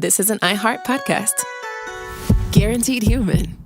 this is an iHeart podcast. Guaranteed human.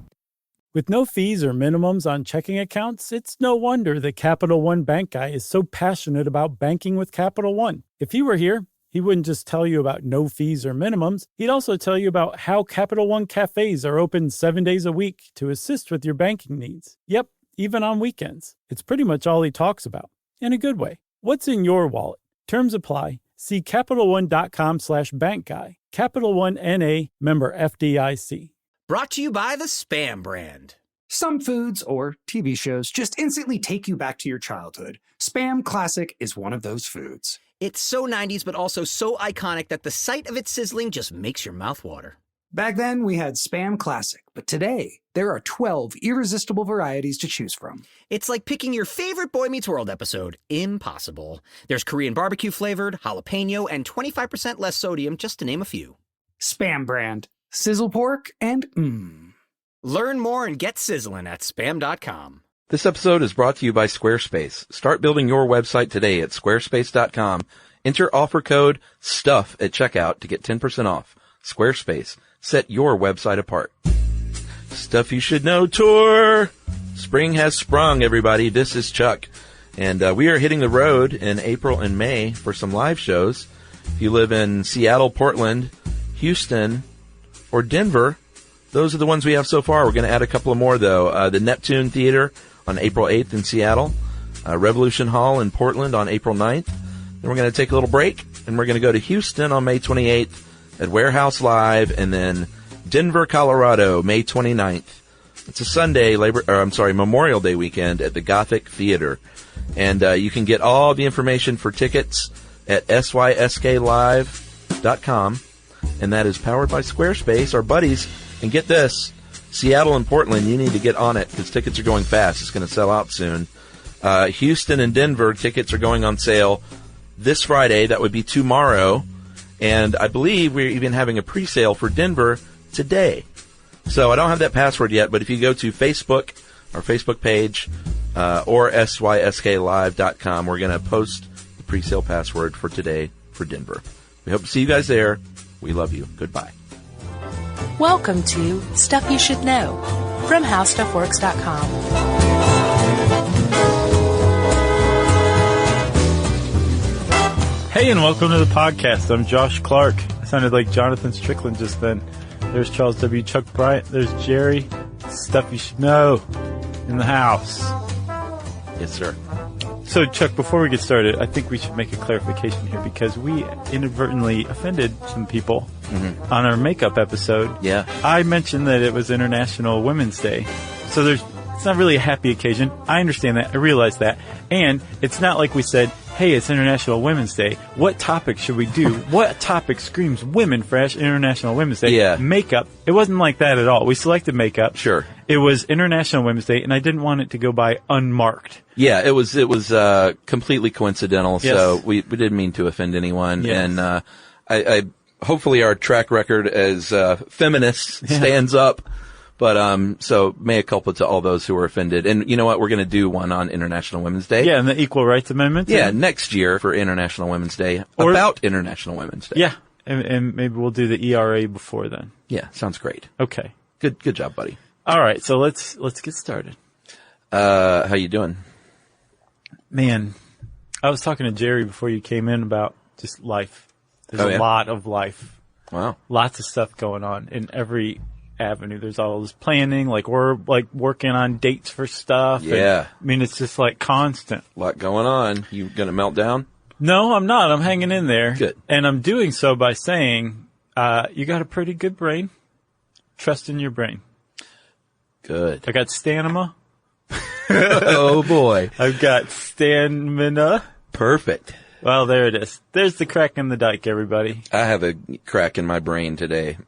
With no fees or minimums on checking accounts, it's no wonder the Capital One bank guy is so passionate about banking with Capital One. If he were here, he wouldn't just tell you about no fees or minimums. He'd also tell you about how Capital One cafes are open 7 days a week to assist with your banking needs. Yep, even on weekends. It's pretty much all he talks about, in a good way. What's in your wallet? Terms apply. See CapitalOne.com/bankguy. Capital One N.A., member FDIC. Brought to you by the Spam brand. Some foods or TV shows just instantly take you back to your childhood. Spam Classic is one of those foods. It's so 90s, but also so iconic that the sight of it sizzling just makes your mouth water. Back then, we had Spam Classic, but today, there are 12 irresistible varieties to choose from. It's like picking your favorite Boy Meets World episode. Impossible. There's Korean barbecue flavored, jalapeno, and 25% less sodium, just to name a few. Spam brand. Sizzle pork and Learn more and get sizzling at spam.com. This episode is brought to you by Squarespace. Start building your website today at squarespace.com. Enter offer code STUFF at checkout to get 10% off. Squarespace. Set your website apart. Stuff You Should Know Tour. Spring has sprung, everybody. This is Chuck. And we are hitting the road in April and May for some live shows. If you live in Seattle, Portland, Houston, or Denver, those are the ones we have so far. We're going to add a couple of more, though. The Neptune Theater on April 8th in Seattle. Revolution Hall in Portland on April 9th. Then we're going to take a little break, and we're going to go to Houston on May 28th at Warehouse Live, and then Denver, Colorado, May 29th. It's a Sunday, Memorial Day weekend at the Gothic Theater. And you can get all the information for tickets at sysklive.com. And that is powered by Squarespace, our buddies. And get this, Seattle and Portland, you need to get on it because tickets are going fast. It's going to sell out soon. Houston and Denver, tickets are going on sale this Friday. That would be tomorrow. And I believe we're even having a pre-sale for Denver today. So I don't have that password yet, but if you go to Facebook, our Facebook page, or sysklive.com, we're going to post the pre-sale password for today for Denver. We hope to see you guys there. We love you. Goodbye. Welcome to Stuff You Should Know from HowStuffWorks.com. Hey, and welcome to the podcast. I'm Josh Clark. I sounded like Jonathan Strickland just then. There's Charles W. Chuck Bryant. There's Jerry. Stuff You Should Know in the house. Yes, sir. So, Chuck, before we get started, I think we should make a clarification here because we inadvertently offended some people on our makeup episode. Yeah. I mentioned that it was International Women's Day. So it's not really a happy occasion. I understand that. I realize that. And it's not like we said, hey, it's International Women's Day. What topic should we do? What topic screams women for International Women's Day? Yeah. Makeup. It wasn't like that at all. We selected makeup. Sure. It was International Women's Day, and I didn't want it to go by unmarked. Yeah, it was completely coincidental, Yes. so we didn't mean to offend anyone. Yes. And I hopefully our track record as feminists stands up. But so mea culpa to all those who were offended. And you know what? We're going to do one on International Women's Day. Yeah, and the Equal Rights Amendment. Yeah, next year for International Women's Day, about International Women's Day. Yeah, and maybe we'll do the ERA before then. Yeah, sounds great. Okay. Good job, buddy. All right, so let's get started. How you doing? Man, I was talking to Jerry before you came in about just life. There's a lot of life. Wow. Lots of stuff going on in every avenue. There's all this planning, like we're like working on dates for stuff. Yeah. I mean, it's just like constant. A lot going on. You gonna melt down? No, I'm not. I'm hanging in there. Good. And I'm doing so by saying, you got a pretty good brain. Trust in your brain. Good. I got stamina. Oh boy. I've got stamina. Perfect. Well, there it is. There's the crack in the dike, everybody. I have a crack in my brain today,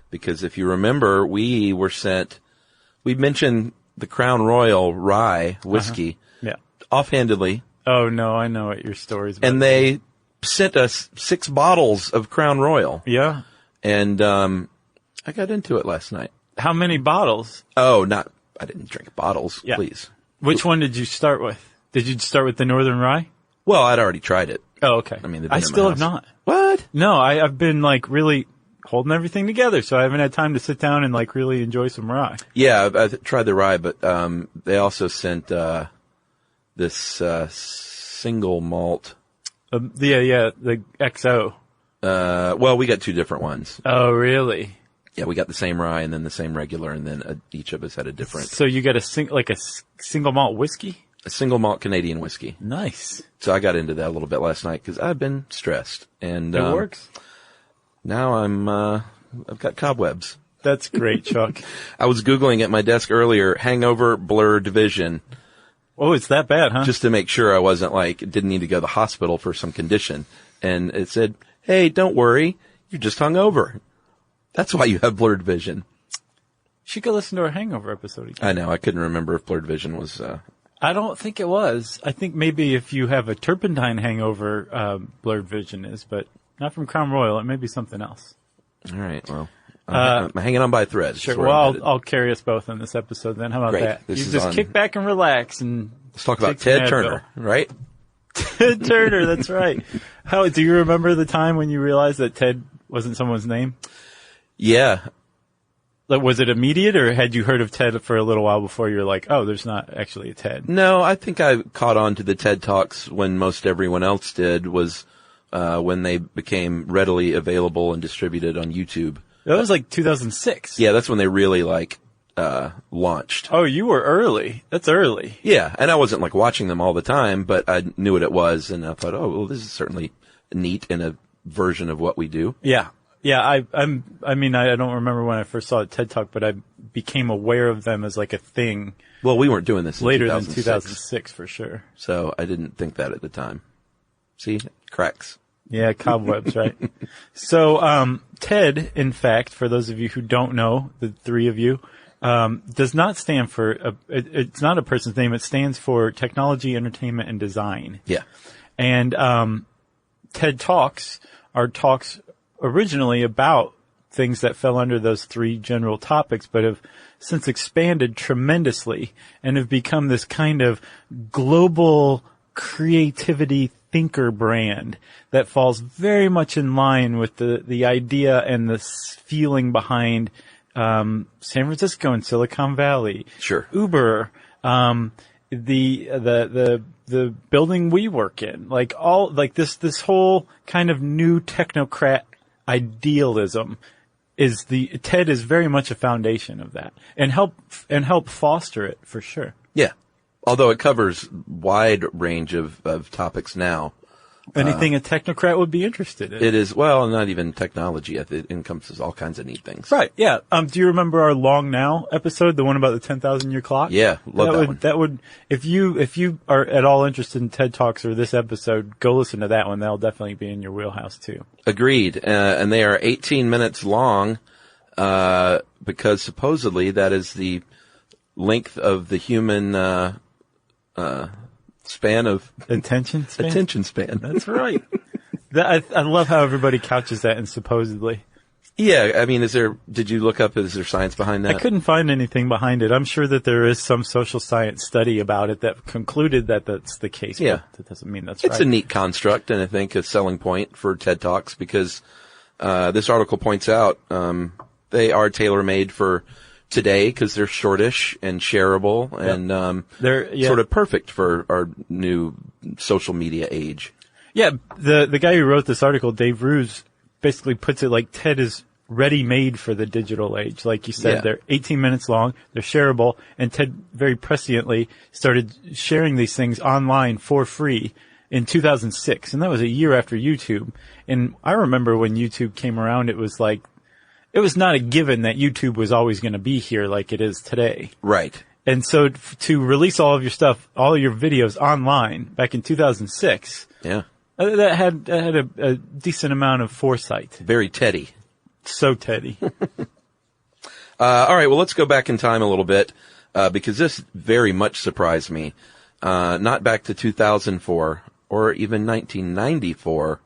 because if you remember, we mentioned the Crown Royal rye whiskey Yeah. offhandedly. Oh, no, I know what your story's about. And they sent us 6 bottles of Crown Royal. Yeah. And, I got into it last night. How many bottles? Oh, I didn't drink bottles, Yeah. please. Which one did you start with? Did you start with the Northern Rye? Well, I'd already tried it. Oh, okay. I mean, they've been I in my still have house. not. What? No, I've been like really holding everything together, so I haven't had time to sit down and like really enjoy some rye. Yeah, I've tried the rye, but they also sent this single malt. The XO. Well, we got two different ones. Oh, really? Yeah, we got the same rye and then the same regular, and then each of us had a different. So you got a single malt whiskey? A single malt Canadian whiskey. Nice. So I got into that a little bit last night because I've been stressed, and it works. Now I've got cobwebs. That's great, Chuck. I was Googling at my desk earlier, hangover blurred vision. Oh, it's that bad, huh? Just to make sure I wasn't didn't need to go to the hospital for some condition. And it said, hey, don't worry, you're just hungover. That's why you have blurred vision. You should go listen to our hangover episode again. I know, I couldn't remember if blurred vision was, I don't think it was. I think maybe if you have a turpentine hangover, blurred vision is, but not from Crown Royal. It may be something else. All right, well, I'm hanging on by a thread. Sure. Well, I'll carry us both on this episode then. How about Great. that? This You is just on- kick back and relax and Let's talk about take some Ted Turner, Advil. right? Ted Turner, that's right. How do you remember the time when you realized that Ted wasn't someone's name? Yeah. Like, was it immediate, or had you heard of Ted for a little while before you were like, oh, there's not actually a Ted? No, I think I caught on to the TED Talks when most everyone else did, was when they became readily available and distributed on YouTube. That was like 2006. Yeah, that's when they really launched. Oh, you were early. That's early. Yeah, and I wasn't watching them all the time, but I knew what it was, and I thought, oh, well, this is certainly neat in a version of what we do. Yeah. Yeah, I don't remember when I first saw a TED Talk, but I became aware of them as like a thing Well, we weren't doing this in later than 2006, 2006 for sure. so I didn't think that at the time. See? Cracks. Yeah, cobwebs, right? So, TED, in fact, for those of you who don't know, the three of you, does not stand for, it's not a person's name, it stands for Technology, Entertainment, and Design. Yeah. And, TED Talks are talks originally about things that fell under those three general topics, but have since expanded tremendously and have become this kind of global creativity thinker brand that falls very much in line with the idea and the feeling behind San Francisco and Silicon Valley. Sure. Uber, the building we work in, this whole kind of new technocrat idealism TED is very much a foundation of that and help foster it for sure. Yeah. Although it covers wide range of topics now. Anything a technocrat would be interested in. It is, well, not even technology. It encompasses all kinds of neat things. Right, yeah. Do you remember our Long Now episode, the one about the 10,000 year clock? Yeah, love that one. That would, if you are at all interested in TED Talks or this episode, go listen to that one. That'll definitely be in your wheelhouse too. Agreed. And they are 18 minutes long, because supposedly that is the length of the human, span of Attention span. That's right. I love how everybody couches that in supposedly. Yeah, I mean, did you look up, is there science behind that? I couldn't find anything behind it. I'm sure that there is some social science study about it that concluded that that's the case. Yeah. But that doesn't mean that's It's right. a neat construct, and I think a selling point for TED Talks, because this article points out they are tailor-made for today because they're shortish and shareable, and they're sort of perfect for our new social media age. Yeah, the guy who wrote this article, Dave Ruse, basically puts it like TED is ready-made for the digital age. Like you said, Yeah. they're 18 minutes long, they're shareable, and TED very presciently started sharing these things online for free in 2006, and that was a year after YouTube. And I remember when YouTube came around, it was not a given that YouTube was always going to be here like it is today. Right. And so to release all of your stuff, all of your videos online back in 2006, Yeah. that had a decent amount of foresight. Very Teddy. So Teddy. All right, well, let's go back in time a little bit, because this very much surprised me. Not back to 2004 or even 1994.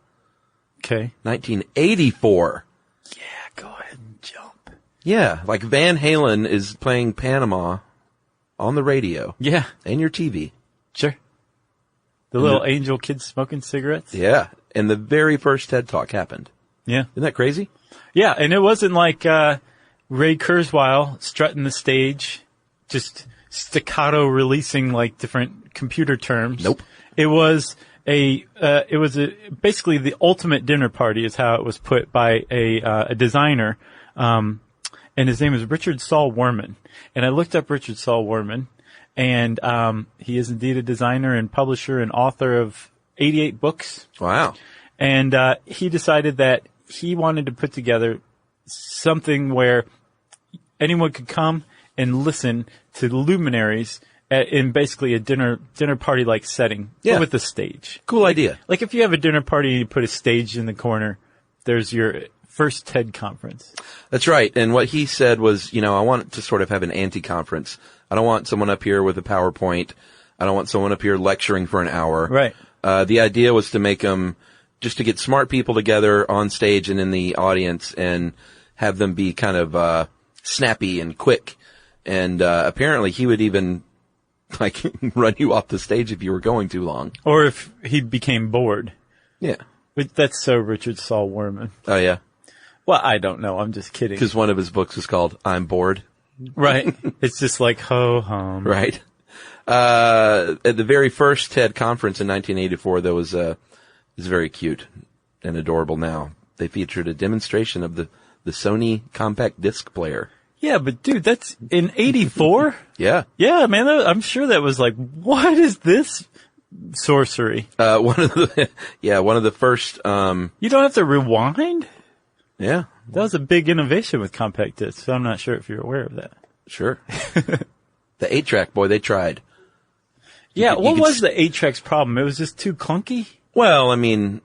Okay. 1984. Yeah, go ahead and jump. Yeah, like Van Halen is playing Panama on the radio. Yeah, And your TV. sure. The little angel kids smoking cigarettes? Yeah. And the very first TED Talk happened. Yeah. Isn't that crazy? Yeah, and it wasn't like Ray Kurzweil strutting the stage, just staccato releasing like different computer terms. Nope. It was basically the ultimate dinner party is how it was put by a designer, and his name is Richard Saul Wurman. And I looked up Richard Saul Wurman, and he is indeed a designer and publisher and author of 88 books. Wow. And he decided that he wanted to put together something where anyone could come and listen to luminaries in basically a dinner party like setting, but with a stage. Cool idea. Like if you have a dinner party and you put a stage in the corner, there's your first TED conference. That's right. And what he said was, I want to sort of have an anti-conference. I don't want someone up here with a PowerPoint. I don't want someone up here lecturing for an hour. Right. The idea was to make them, just to get smart people together on stage and in the audience and have them be kind of snappy and quick. And apparently he would even like run you off the stage if you were going too long. Or if he became bored. Yeah. But that's so Richard Saul Wurman. Oh, yeah. Well, I don't know. I'm just kidding. Because one of his books is called I'm Bored. Right. It's just like ho-hum. Right. At the very first TED conference in 1984, there was it's very cute and adorable now. They featured a demonstration of the Sony compact disc player. Yeah, but dude, that's in 84? Yeah. Yeah, man, I'm sure that was like, what is this sorcery? One of the first, You don't have to rewind? yeah. That was a big innovation with compact discs, so I'm not sure if you're aware of that. Sure. The 8-track, boy, they tried. Yeah, you what could was the 8-track's problem? It was just too clunky? Well, I mean,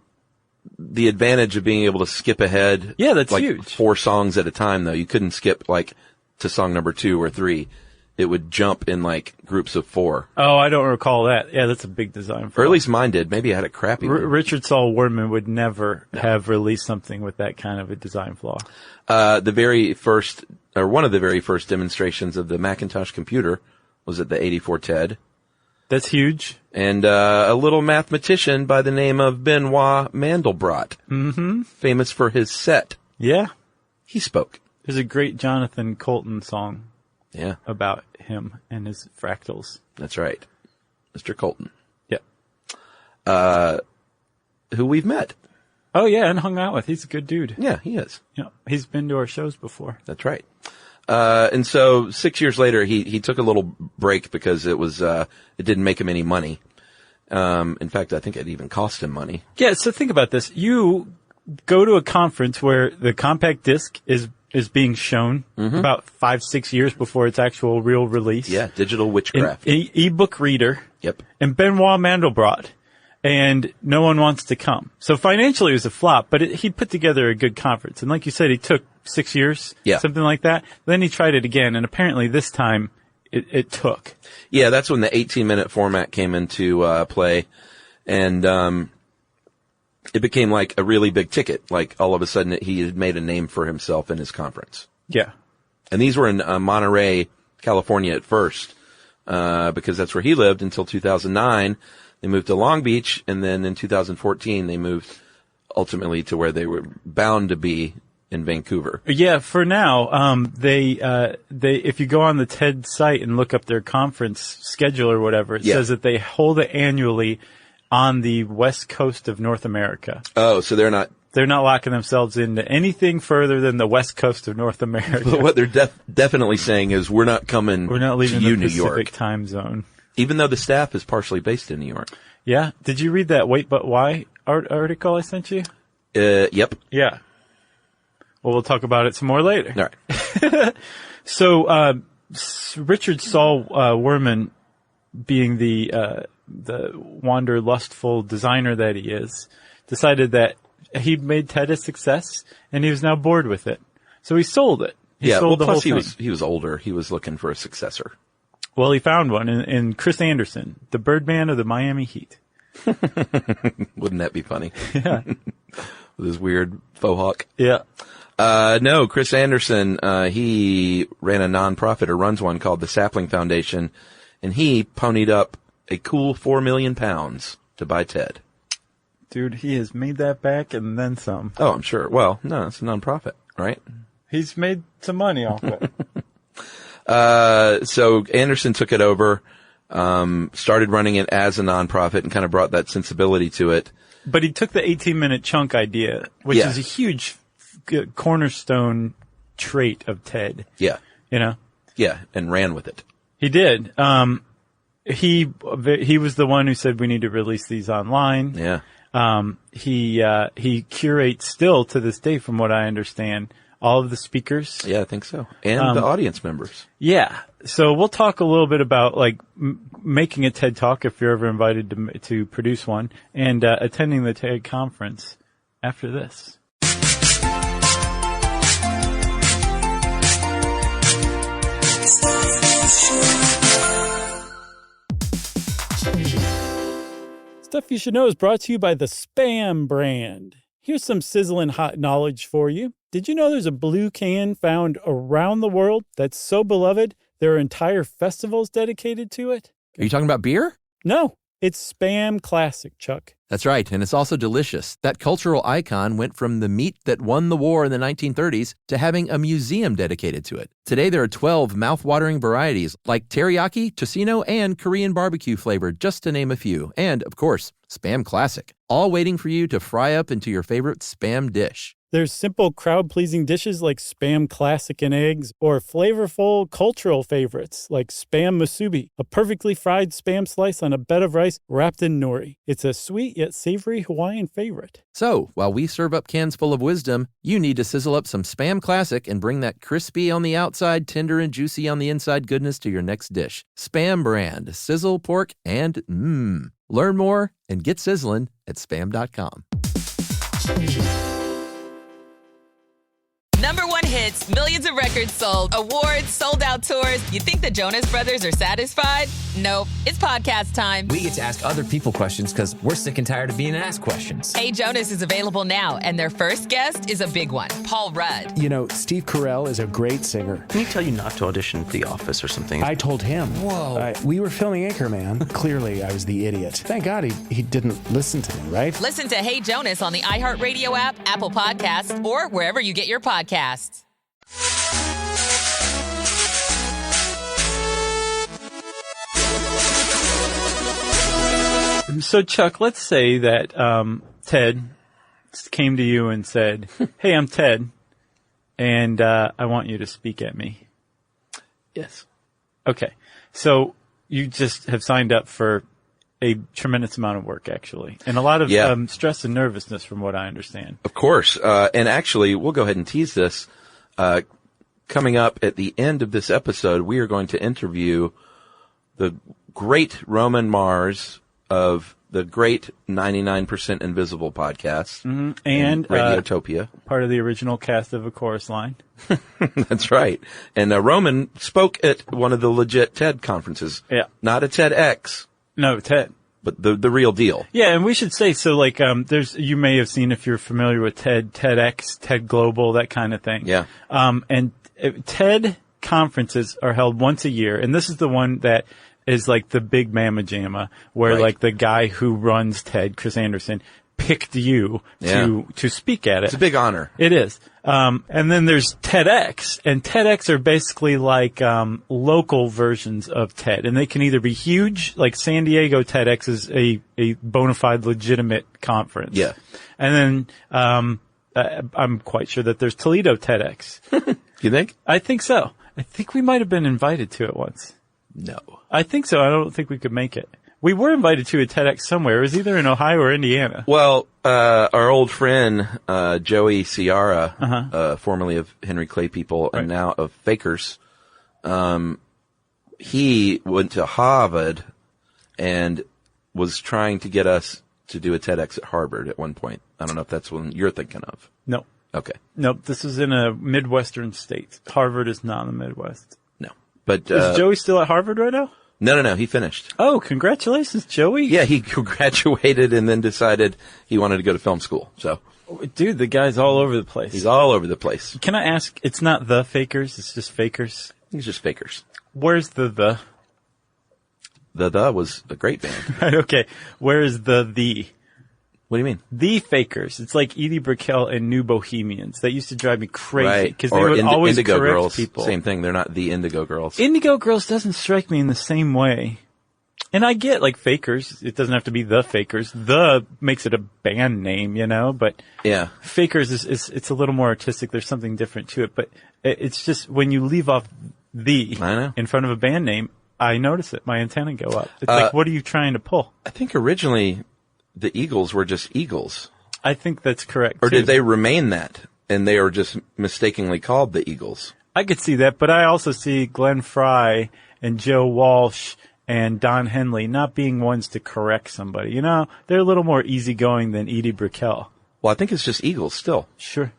the advantage of being able to skip ahead. Yeah, that's like huge. 4 songs at a time, though. You couldn't skip, like, to song number 2 or 3. It would jump in, like, groups of 4. Oh, I don't recall that. Yeah, that's a big design flaw. Or at least mine did. Maybe I had a crappy one. Richard Saul Wurman would never have released something with that kind of a design flaw. One of the very first demonstrations of the Macintosh computer was at the 84 TED. That's huge. And a little mathematician by the name of Benoit Mandelbrot, famous for his set, Yeah. he spoke. There's a great Jonathan Colton song Yeah, about him and his fractals. that's right. Mr. Colton, Yeah. who we've met. Oh, yeah, and hung out with. He's a good dude. Yeah, he is. Yeah, he's been to our shows before. That's right. And so 6 years later, he took a little break because it didn't make him any money. In fact, I think it even cost him money. Yeah, so think about this. You go to a conference where the compact disc is being shown about 5-6 years before its actual real release. Yeah, digital witchcraft. An e-book reader. Yep. And Benoit Mandelbrot. And no one wants to come. So financially it was a flop, but he put together a good conference. And like you said, he took 6 years, something like that. Then he tried it again, and apparently this time it took. Yeah, that's when the 18-minute format came into play, and it became like a really big ticket. Like all of a sudden he had made a name for himself in his conference. Yeah. And these were in Monterey, California at first, because that's where he lived until 2009. They moved to Long Beach, and then in 2014 they moved ultimately to where they were bound to be in Vancouver. Yeah, for now, they if you go on the TED site and look up their conference schedule or whatever, it says that they hold it annually on the west coast of North America. Oh, so they're not locking themselves into anything further than the west coast of North America. But what they're definitely saying is we're not leaving the New York. Pacific time zone. Even though the staff is partially based in New York. Yeah. Did you read that Wait But Why article I sent you? Yep. Yeah. Well, we'll talk about it some more later. All right. So, Richard Saul Wurman, being the wanderlustful designer that he is, decided that he made TED a success, and he was now bored with it. So he sold it. He sold the plus whole thing. he was older. He was looking for a successor. Well, he found one in Chris Anderson, the Birdman of the Miami Heat. Wouldn't that be funny? Yeah. With his weird faux hawk. Yeah. No, Chris Anderson, he ran a nonprofit, or runs one, called the Sapling Foundation, and he ponied up a cool £4 million to buy TED. Dude, he has made that back and then some. Oh, I'm sure. Well, no, it's a nonprofit, right? He's made some money off it. So Anderson took it over, started running it as a nonprofit and kind of brought that sensibility to it. But he took the 18-minute chunk idea, which is a huge cornerstone trait of TED. Yeah. You know? Yeah, and ran with it. He did. He was the one who said we need to release these online. Yeah. He curates still to this day, from what I understand, all of the speakers. Yeah, I think so. And the audience members. Yeah. So we'll talk a little bit about like making a TED Talk if you're ever invited to produce one, and attending the TED conference after this. Stuff You Should Know is brought to you by the Spam brand. Here's some sizzling hot knowledge for you. Did you know there's a blue can found around the world that's so beloved there are entire festivals dedicated to it? Are you talking about beer? No, it's Spam Classic, Chuck. That's right, and it's also delicious. That cultural icon went from the meat that won the war in the 1930s to having a museum dedicated to it. Today there are 12 mouth-watering varieties like teriyaki, tocino, and Korean barbecue flavor, just to name a few. And, of course, Spam Classic, all waiting for you to fry up into your favorite Spam dish. There's simple, crowd-pleasing dishes like Spam Classic and eggs, or flavorful cultural favorites like Spam Musubi, a perfectly fried Spam slice on a bed of rice wrapped in nori. It's a sweet yet savory Hawaiian favorite. So, while we serve up cans full of wisdom, you need to sizzle up some Spam Classic and bring that crispy on the outside, tender and juicy on the inside goodness to your next dish. Spam brand, sizzle, pork, and Learn more and get sizzling at spam.com. #1 hits, millions of records sold, awards, sold out tours. You think the Jonas Brothers are satisfied? Nope. It's podcast time. We get to ask other people questions because we're sick and tired of being asked questions. Hey Jonas is available now, and their first guest is a big one, Paul Rudd. You know, Steve Carell is a great singer. Can he tell you not to audition for The Office or something? I told him. Whoa. We were filming Anchorman. Clearly, I was the idiot. Thank God he didn't listen to me, right? Listen to Hey Jonas on the iHeartRadio app, Apple Podcasts, or wherever you get your podcasts. So, Chuck, let's say that Ted came to you and said, hey, I'm Ted, and I want you to speak at me. Yes. Okay. So you just have signed up for a tremendous amount of work, actually, and a lot of stress and nervousness, from what I understand. Of course. And actually, we'll go ahead and tease this. Coming up at the end of this episode, we are going to interview the great Roman Mars of the great 99% Invisible podcast. Mm-hmm. And Radiotopia. Part of the original cast of A Chorus Line. That's right. And Roman spoke at one of the legit TED conferences. Yeah. Not a TEDx. No, TED. But the real deal. Yeah, and we should say, so like, you may have seen, if you're familiar with TED, TEDx, TED Global, that kind of thing. Yeah. And TED conferences are held once a year, and this is the one that is like the big mamma jamma, where like the guy who runs TED, Chris Anderson, picked you to speak at it. It's a big honor. It is. And then there's TEDx, and TEDx are basically like local versions of TED, and they can either be huge, like San Diego TEDx is a bona fide legitimate conference. Yeah. And then I'm quite sure that there's Toledo TEDx. You think? I think so. I think we might have been invited to it once. No. I think so. I don't think we could make it. We were invited to a TEDx somewhere. It was either in Ohio or Indiana. Well, our old friend, Joey Ciara, formerly of Henry Clay People and now of Fakers, he went to Harvard and was trying to get us to do a TEDx at Harvard at one point. I don't know if that's what you're thinking of. No. Okay. Nope. This is in a Midwestern state. Harvard is not in the Midwest. No. But, is Joey still at Harvard right now? No. He finished. Oh, congratulations, Joey. Yeah, he graduated and then decided he wanted to go to film school. So, dude, the guy's all over the place. He's all over the place. Can I ask, it's not the Fakers, it's just Fakers? He's just Fakers. Where's the? The was a great band. Right, okay. Where is the? What do you mean? The Fakers. It's like Edie Brickell and New Bohemians. That used to drive me crazy Right. because they Or would always Indigo correct Girls. people. Same thing. They're not the Indigo Girls. Indigo Girls doesn't strike me in the same way. And I get, like, Fakers. It doesn't have to be The Fakers. The makes it a band name, you know, but Yeah. Fakers it's a little more artistic. There's something different to it, but it's just when you leave off the I know. in front of a band name, I notice it. My antenna go up. It's like, what are you trying to pull? I think originally the Eagles were just Eagles. I think that's correct. Or too. did they remain that? And they were just mistakenly called the Eagles. I could see that, but I also see Glenn Fry and Joe Walsh and Don Henley not being ones to correct somebody. You know, they're a little more easygoing than Edie Brickell. Well, I think it's just Eagles still. Sure.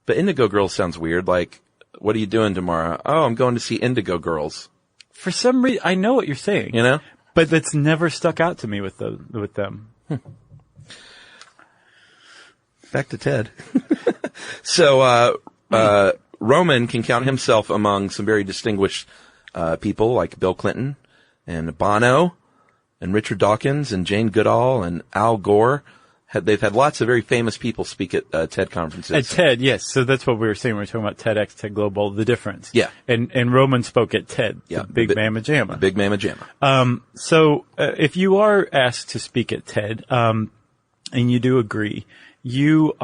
But Indigo Girls sounds weird. Like, what are you doing tomorrow? Oh, I'm going to see Indigo Girls. For some reason, I know what you're saying. You know? But that's never stuck out to me with them. Back to Ted. So, Roman can count himself among some very distinguished people like Bill Clinton and Bono and Richard Dawkins and Jane Goodall and Al Gore. They've had lots of very famous people speak at TED conferences. At TED, yes. So that's what we were saying. We were talking about TEDx, TED Global, the difference. Yeah. And Roman spoke at TED. Yeah. Big Mama Jamma. Big Mama Jamma. So if you are asked to speak at TED, and you do agree, you're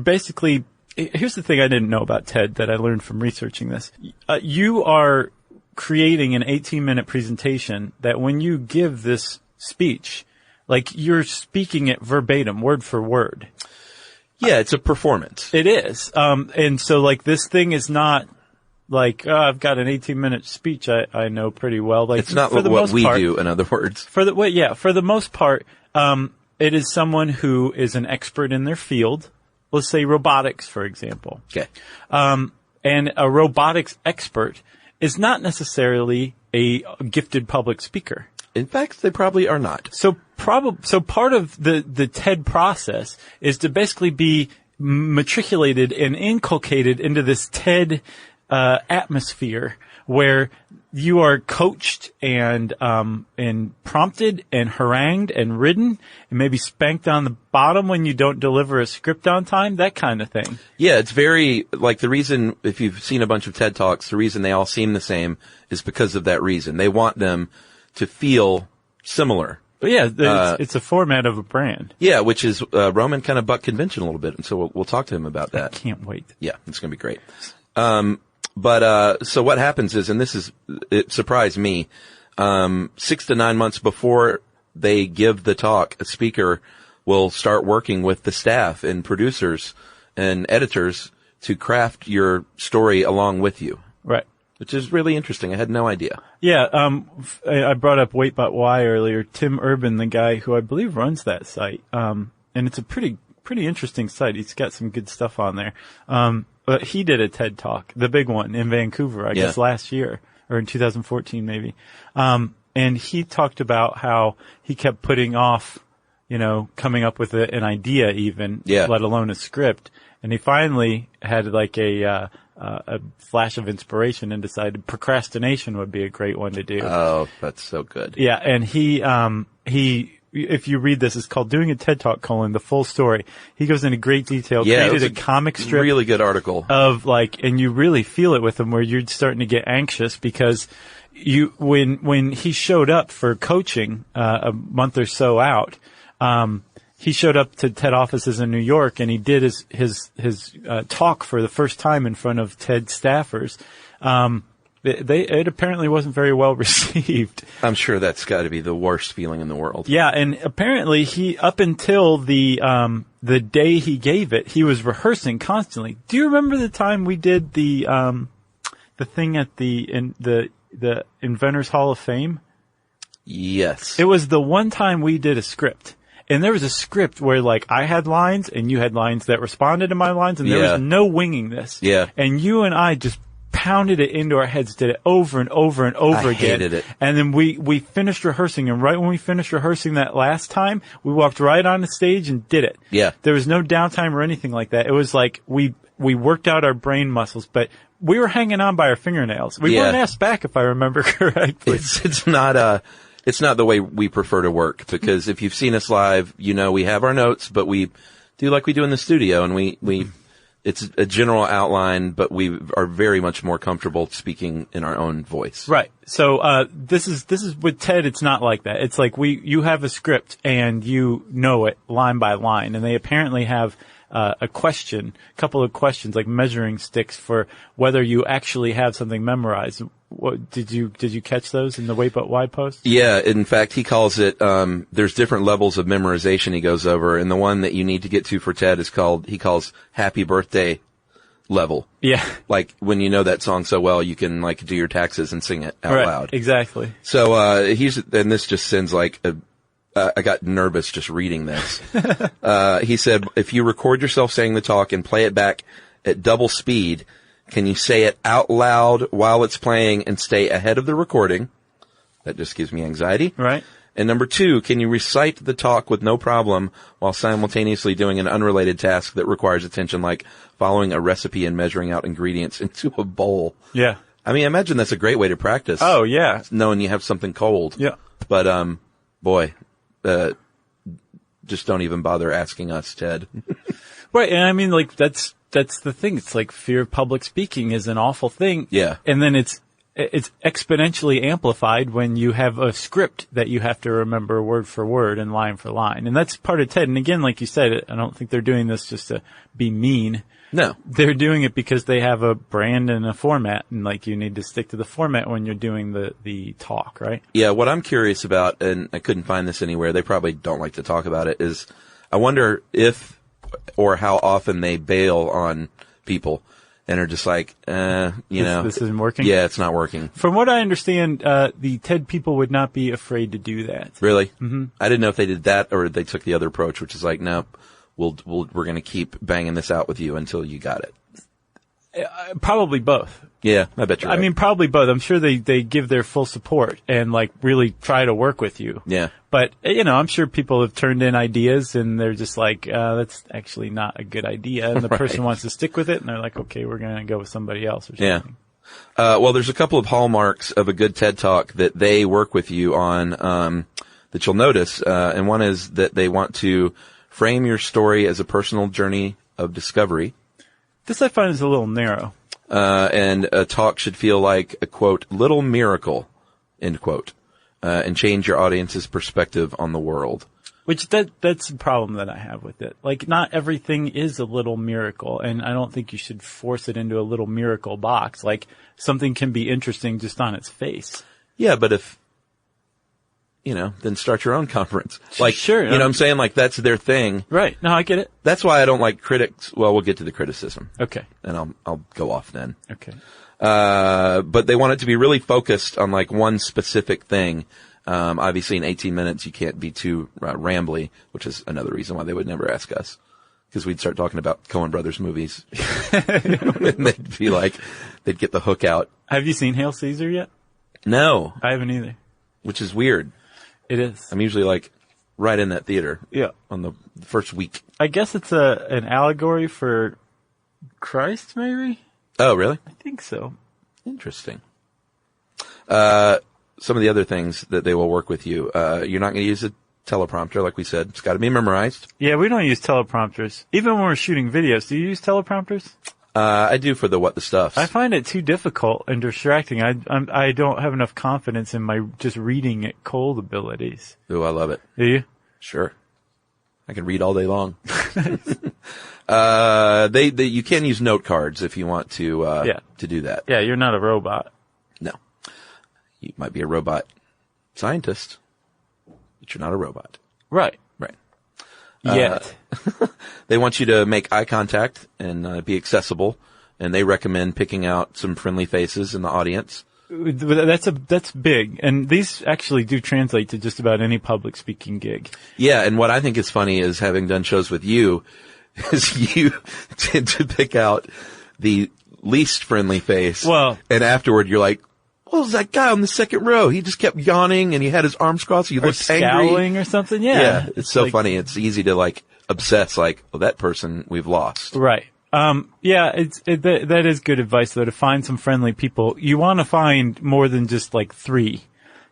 basically, here's the thing I didn't know about TED that I learned from researching this. You are creating an 18-minute presentation that when you give this speech, like you're speaking it verbatim, word for word. Yeah, it's a performance. It is. And so like this thing is not like, I've got an 18-minute speech I know pretty well. Like it's not for the what most we part, do, in other words. For the most part, it is someone who is an expert in their field. Let's say robotics, for example. Okay. And a robotics expert is not necessarily a gifted public speaker. In fact, they probably are not. So part of the TED process is to basically be matriculated and inculcated into this TED atmosphere where you are coached and prompted and harangued and ridden and maybe spanked on the bottom when you don't deliver a script on time, that kind of thing. Yeah, it's very, like the reason, if you've seen a bunch of TED Talks, the reason they all seem the same is because of that reason. They want them to feel similar. But yeah, it's a format of a brand. Yeah, which is, Roman kind of bucked convention a little bit, and so we'll talk to him about that. I can't wait. Yeah, it's gonna be great. So what happens is, and it surprised me, 6 to 9 months before they give the talk, a speaker will start working with the staff and producers and editors to craft your story along with you. Right. Which is really interesting. I had no idea. Yeah, I brought up Wait But Why earlier. Tim Urban, the guy who I believe runs that site, and it's a pretty interesting site. He's got some good stuff on there. But he did a TED Talk, the big one in Vancouver, I guess last year, or in 2014 maybe. And he talked about how he kept putting off, coming up with an idea even, let alone a script. And he finally had like a flash of inspiration and decided procrastination would be a great one to do. Oh, that's so good. Yeah, and he, if you read this, it's called Doing a TED Talk, the full story. He goes into great detail, created a comic strip. Really good article. Of and you really feel it with him where you're starting to get anxious because when he showed up for coaching, a month or so out, he showed up to TED offices in New York and he did his talk for the first time in front of TED staffers. It apparently wasn't very well received. I'm sure that's got to be the worst feeling in the world. Yeah, and apparently up until the day he gave it, he was rehearsing constantly. Do you remember the time we did the thing at the Inventors Hall of Fame? Yes. It was the one time we did a script. And there was a script where I had lines and you had lines that responded to my lines and there was no winging this. Yeah. And you and I just pounded it into our heads, did it over and over and over again. I hated it. And then we finished rehearsing, and right when we finished rehearsing that last time, we walked right on the stage and did it. Yeah. There was no downtime or anything like that. It was like we worked out our brain muscles, but we were hanging on by our fingernails. We weren't asked back, if I remember correctly. It's not It's not the way we prefer to work, because if you've seen us live, you know we have our notes, but we do like we do in the studio, and it's a general outline, but we are very much more comfortable speaking in our own voice. Right. So, this is with Ted, it's not like that. It's like you have a script and you know it line by line, and they apparently have a couple of questions, like measuring sticks for whether you actually have something memorized. What, did you catch those in the Wait But Why post? Yeah, in fact, he calls it, there's different levels of memorization he goes over, and the one that you need to get to for Ted he calls Happy Birthday level. Yeah. Like, when you know that song so well, you can, like, do your taxes and sing it out loud. Exactly. So, and this just sends, like, I got nervous just reading this. He said, if you record yourself saying the talk and play it back at double speed, can you say it out loud while it's playing and stay ahead of the recording? That just gives me anxiety. Right. And number 2, can you recite the talk with no problem while simultaneously doing an unrelated task that requires attention, like following a recipe and measuring out ingredients into a bowl? Yeah. I mean, I imagine that's a great way to practice. Oh, yeah. Knowing you have something cold. Yeah. But, boy, just don't even bother asking us, Ted. Right. And I mean, like, that's the thing. It's like fear of public speaking is an awful thing. Yeah. And then it's exponentially amplified when you have a script that you have to remember word for word and line for line. And that's part of Ted. And again, like you said, I don't think they're doing this just to be mean. No. They're doing it because they have a brand and a format, and like you need to stick to the format when you're doing the talk, right? Yeah, what I'm curious about, and I couldn't find this anywhere, they probably don't like to talk about it, is I wonder if or how often they bail on people and are just like, this isn't working? Yeah, it's not working. From what I understand, the TED people would not be afraid to do that. Really? Mm-hmm. I didn't know if they did that or they took the other approach, which is like, no, we're going to keep banging this out with you until you got it. Probably both. Yeah, I bet you're right. I mean, probably both. I'm sure they give their full support and like really try to work with you. Yeah. But, I'm sure people have turned in ideas and they're just like, that's actually not a good idea. And the person wants to stick with it and they're like, okay, we're going to go with somebody else or something. Yeah. Well, there's a couple of hallmarks of a good TED Talk that they work with you on, that you'll notice. And one is that they want to frame your story as a personal journey of discovery. This I find is a little narrow. And a talk should feel like a, quote, little miracle, end quote, and change your audience's perspective on the world. Which that's the problem that I have with it. Like, not everything is a little miracle, and I don't think you should force it into a little miracle box. Like, something can be interesting just on its face. Yeah, but if, then start your own conference. Like, sure. You know what I'm saying? Like, that's their thing. Right. No, I get it. That's why I don't like critics. Well, we'll get to the criticism. Okay. And I'll go off then. Okay. But they want it to be really focused on like one specific thing. Obviously in 18 minutes you can't be too rambly, which is another reason why they would never ask us. Because we'd start talking about Coen Brothers movies. And they'd be like, they'd get the hook out. Have you seen Hail Caesar yet? No. I haven't either. Which is weird. It is. I'm usually like right in that theater. Yeah. On the first week. I guess it's an allegory for Christ, maybe? Oh, really? I think so. Interesting. Some of the other things that they will work with you, you're not going to use a teleprompter, like we said. It's got to be memorized. Yeah, we don't use teleprompters. Even when we're shooting videos, do you use teleprompters? I do for the What the Stuffs. I find it too difficult and distracting. I don't have enough confidence in my just reading it cold abilities. Ooh, I love it. Do you? Sure. I can read all day long. You can use note cards if you want to do that. Yeah, you're not a robot. No. You might be a robot scientist, but you're not a robot. Right. Right. Yet. They want you to make eye contact and be accessible, and they recommend picking out some friendly faces in the audience. That's big, and these actually do translate to just about any public speaking gig. Yeah, and what I think is funny is having done shows with you, is you tend to pick out the least friendly face. Well, and afterward you're like, what was that guy on the second row? He just kept yawning and he had his arms crossed. He looked scowling angry. Or something. Yeah. Yeah. It's so funny. It's easy to like obsess like, well, that person we've lost. Right. Yeah, that is good advice though, to find some friendly people. You want to find more than just like 3.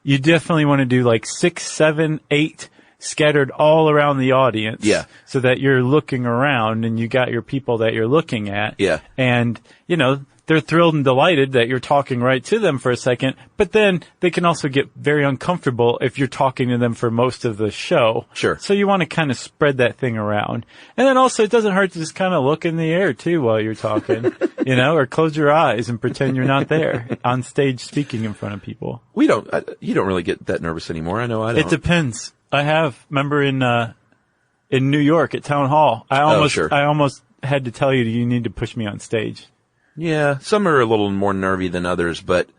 You definitely want to do like 6, 7, 8 scattered all around the audience. Yeah. So that you're looking around and you got your people that you're looking at. Yeah. And, they're thrilled and delighted that you're talking right to them for a second, but then they can also get very uncomfortable if you're talking to them for most of the show. Sure. So you want to kind of spread that thing around. And then also it doesn't hurt to just kind of look in the air too while you're talking, or close your eyes and pretend you're not there on stage speaking in front of people. You don't really get that nervous anymore. I know I don't. It depends. Remember in New York at Town Hall, I almost had to tell you need to push me on stage. Yeah, some are a little more nervy than others, but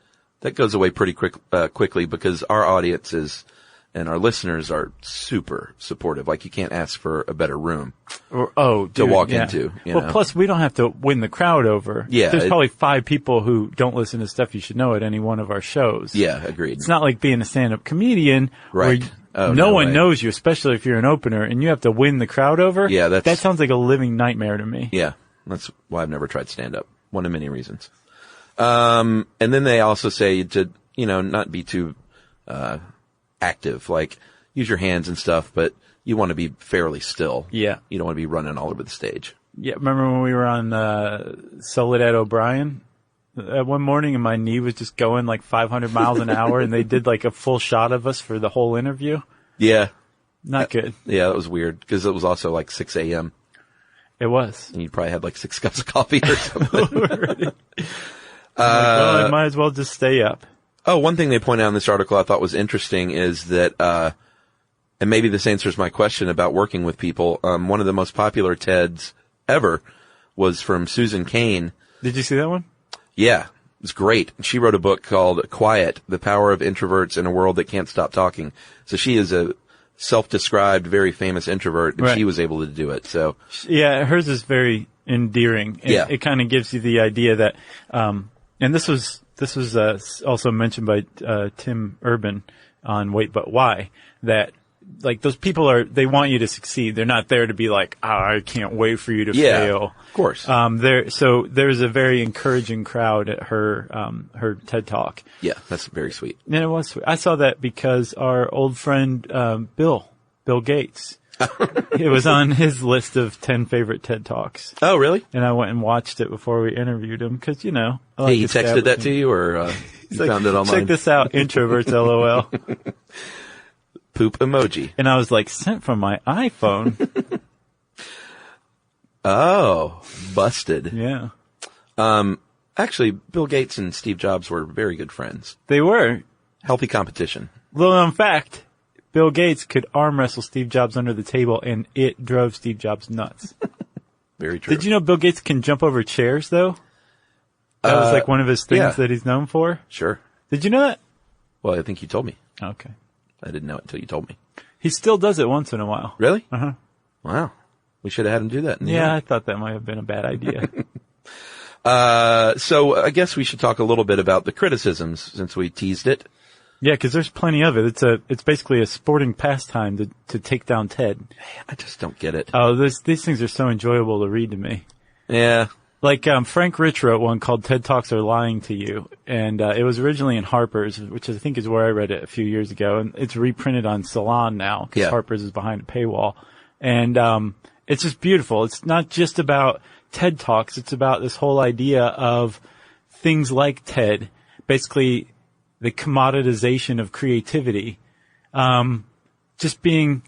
that goes away pretty quickly because our audiences and our listeners are super supportive. Like, you can't ask for a better room to walk into. Plus we don't have to win the crowd over. Yeah, there's probably 5 people who don't listen to Stuff You Should Know at any one of our shows. Yeah, agreed. It's not like being a stand-up comedian, right? Where no one knows you, especially if you're an opener, and you have to win the crowd over. Yeah, that sounds like a living nightmare to me. Yeah, that's why I've never tried stand-up. One of many reasons. And then they also say to, not be too, active, like use your hands and stuff, but you want to be fairly still. Yeah. You don't want to be running all over the stage. Yeah. Remember when we were on, Soledad O'Brien one morning and my knee was just going like 500 miles an hour and they did like a full shot of us for the whole interview? Yeah. Not good. Yeah, that was weird because it was also like 6 a.m. It was. And you probably had like 6 cups of coffee or something. I might as well just stay up. Oh, one thing they point out in this article I thought was interesting is that, and maybe this answers my question about working with people. One of the most popular TEDs ever was from Susan Cain. Did you see that one? Yeah. It's great. She wrote a book called Quiet, The Power of Introverts in a World That Can't Stop Talking. So she is a self-described, very famous introvert, and she was able to do it. So yeah, hers is very endearing. It kind of gives you the idea that, and this was also mentioned by Tim Urban on Wait But Why, that like those people they want you to succeed. They're not there to be like, I can't wait for you to fail. Of course. So there's a very encouraging crowd at her TED Talk. Yeah, that's very sweet. And it was sweet. I saw that because our old friend, Bill Gates, it was on his list of 10 favorite TED Talks. Oh, really? And I went and watched it before we interviewed him because, he texted that to you or you found it online? Check this out, introverts, LOL. Poop emoji. And I was like, sent from my iPhone. Oh, busted. Yeah. Actually, Bill Gates and Steve Jobs were very good friends. They were. Healthy competition. Little known fact, Bill Gates could arm wrestle Steve Jobs under the table and it drove Steve Jobs nuts. Very true. Did you know Bill Gates can jump over chairs though? That was like one of his things that he's known for. Sure. Did you know that? Well, I think you told me. Okay. I didn't know it until you told me. He still does it once in a while. Really? Uh-huh. Wow. We should have had him do that. I thought that might have been a bad idea. So I guess we should talk a little bit about the criticisms since we teased it. Yeah, because there's plenty of it. It's basically a sporting pastime to take down TED. I just don't get it. Oh, these things are so enjoyable to read to me. Yeah. Like, Frank Rich wrote one called TED Talks Are Lying to You. And, it was originally in Harper's, which I think is where I read it a few years ago. And it's reprinted on Salon now, because Harper's is behind a paywall. And, it's just beautiful. It's not just about TED Talks. It's about this whole idea of things like TED. Basically, the commoditization of creativity. Just being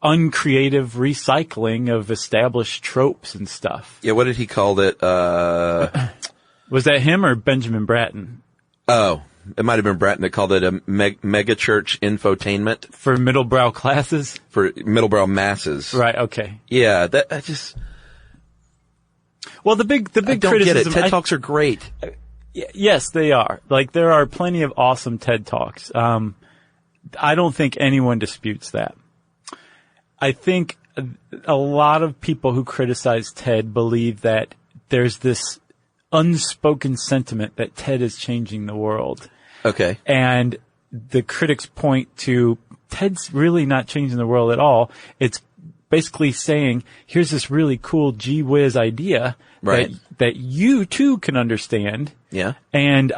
uncreative recycling of established tropes and stuff. Yeah, what did he call it? Was that him or Benjamin Bratton? Oh, it might have been Bratton that called it a mega church infotainment. For middlebrow classes? For middlebrow masses. Right, okay. Yeah, I just... Well, the big I don't criticism... get it. TED Talks are great. Yes, they are. Like, there are plenty of awesome TED Talks. I don't think anyone disputes that. I think a lot of people who criticize TED believe that there's this unspoken sentiment that TED is changing the world. Okay. And the critics point to TED's really not changing the world at all. It's basically saying, here's this really cool gee whiz idea that you too can understand. Yeah. And,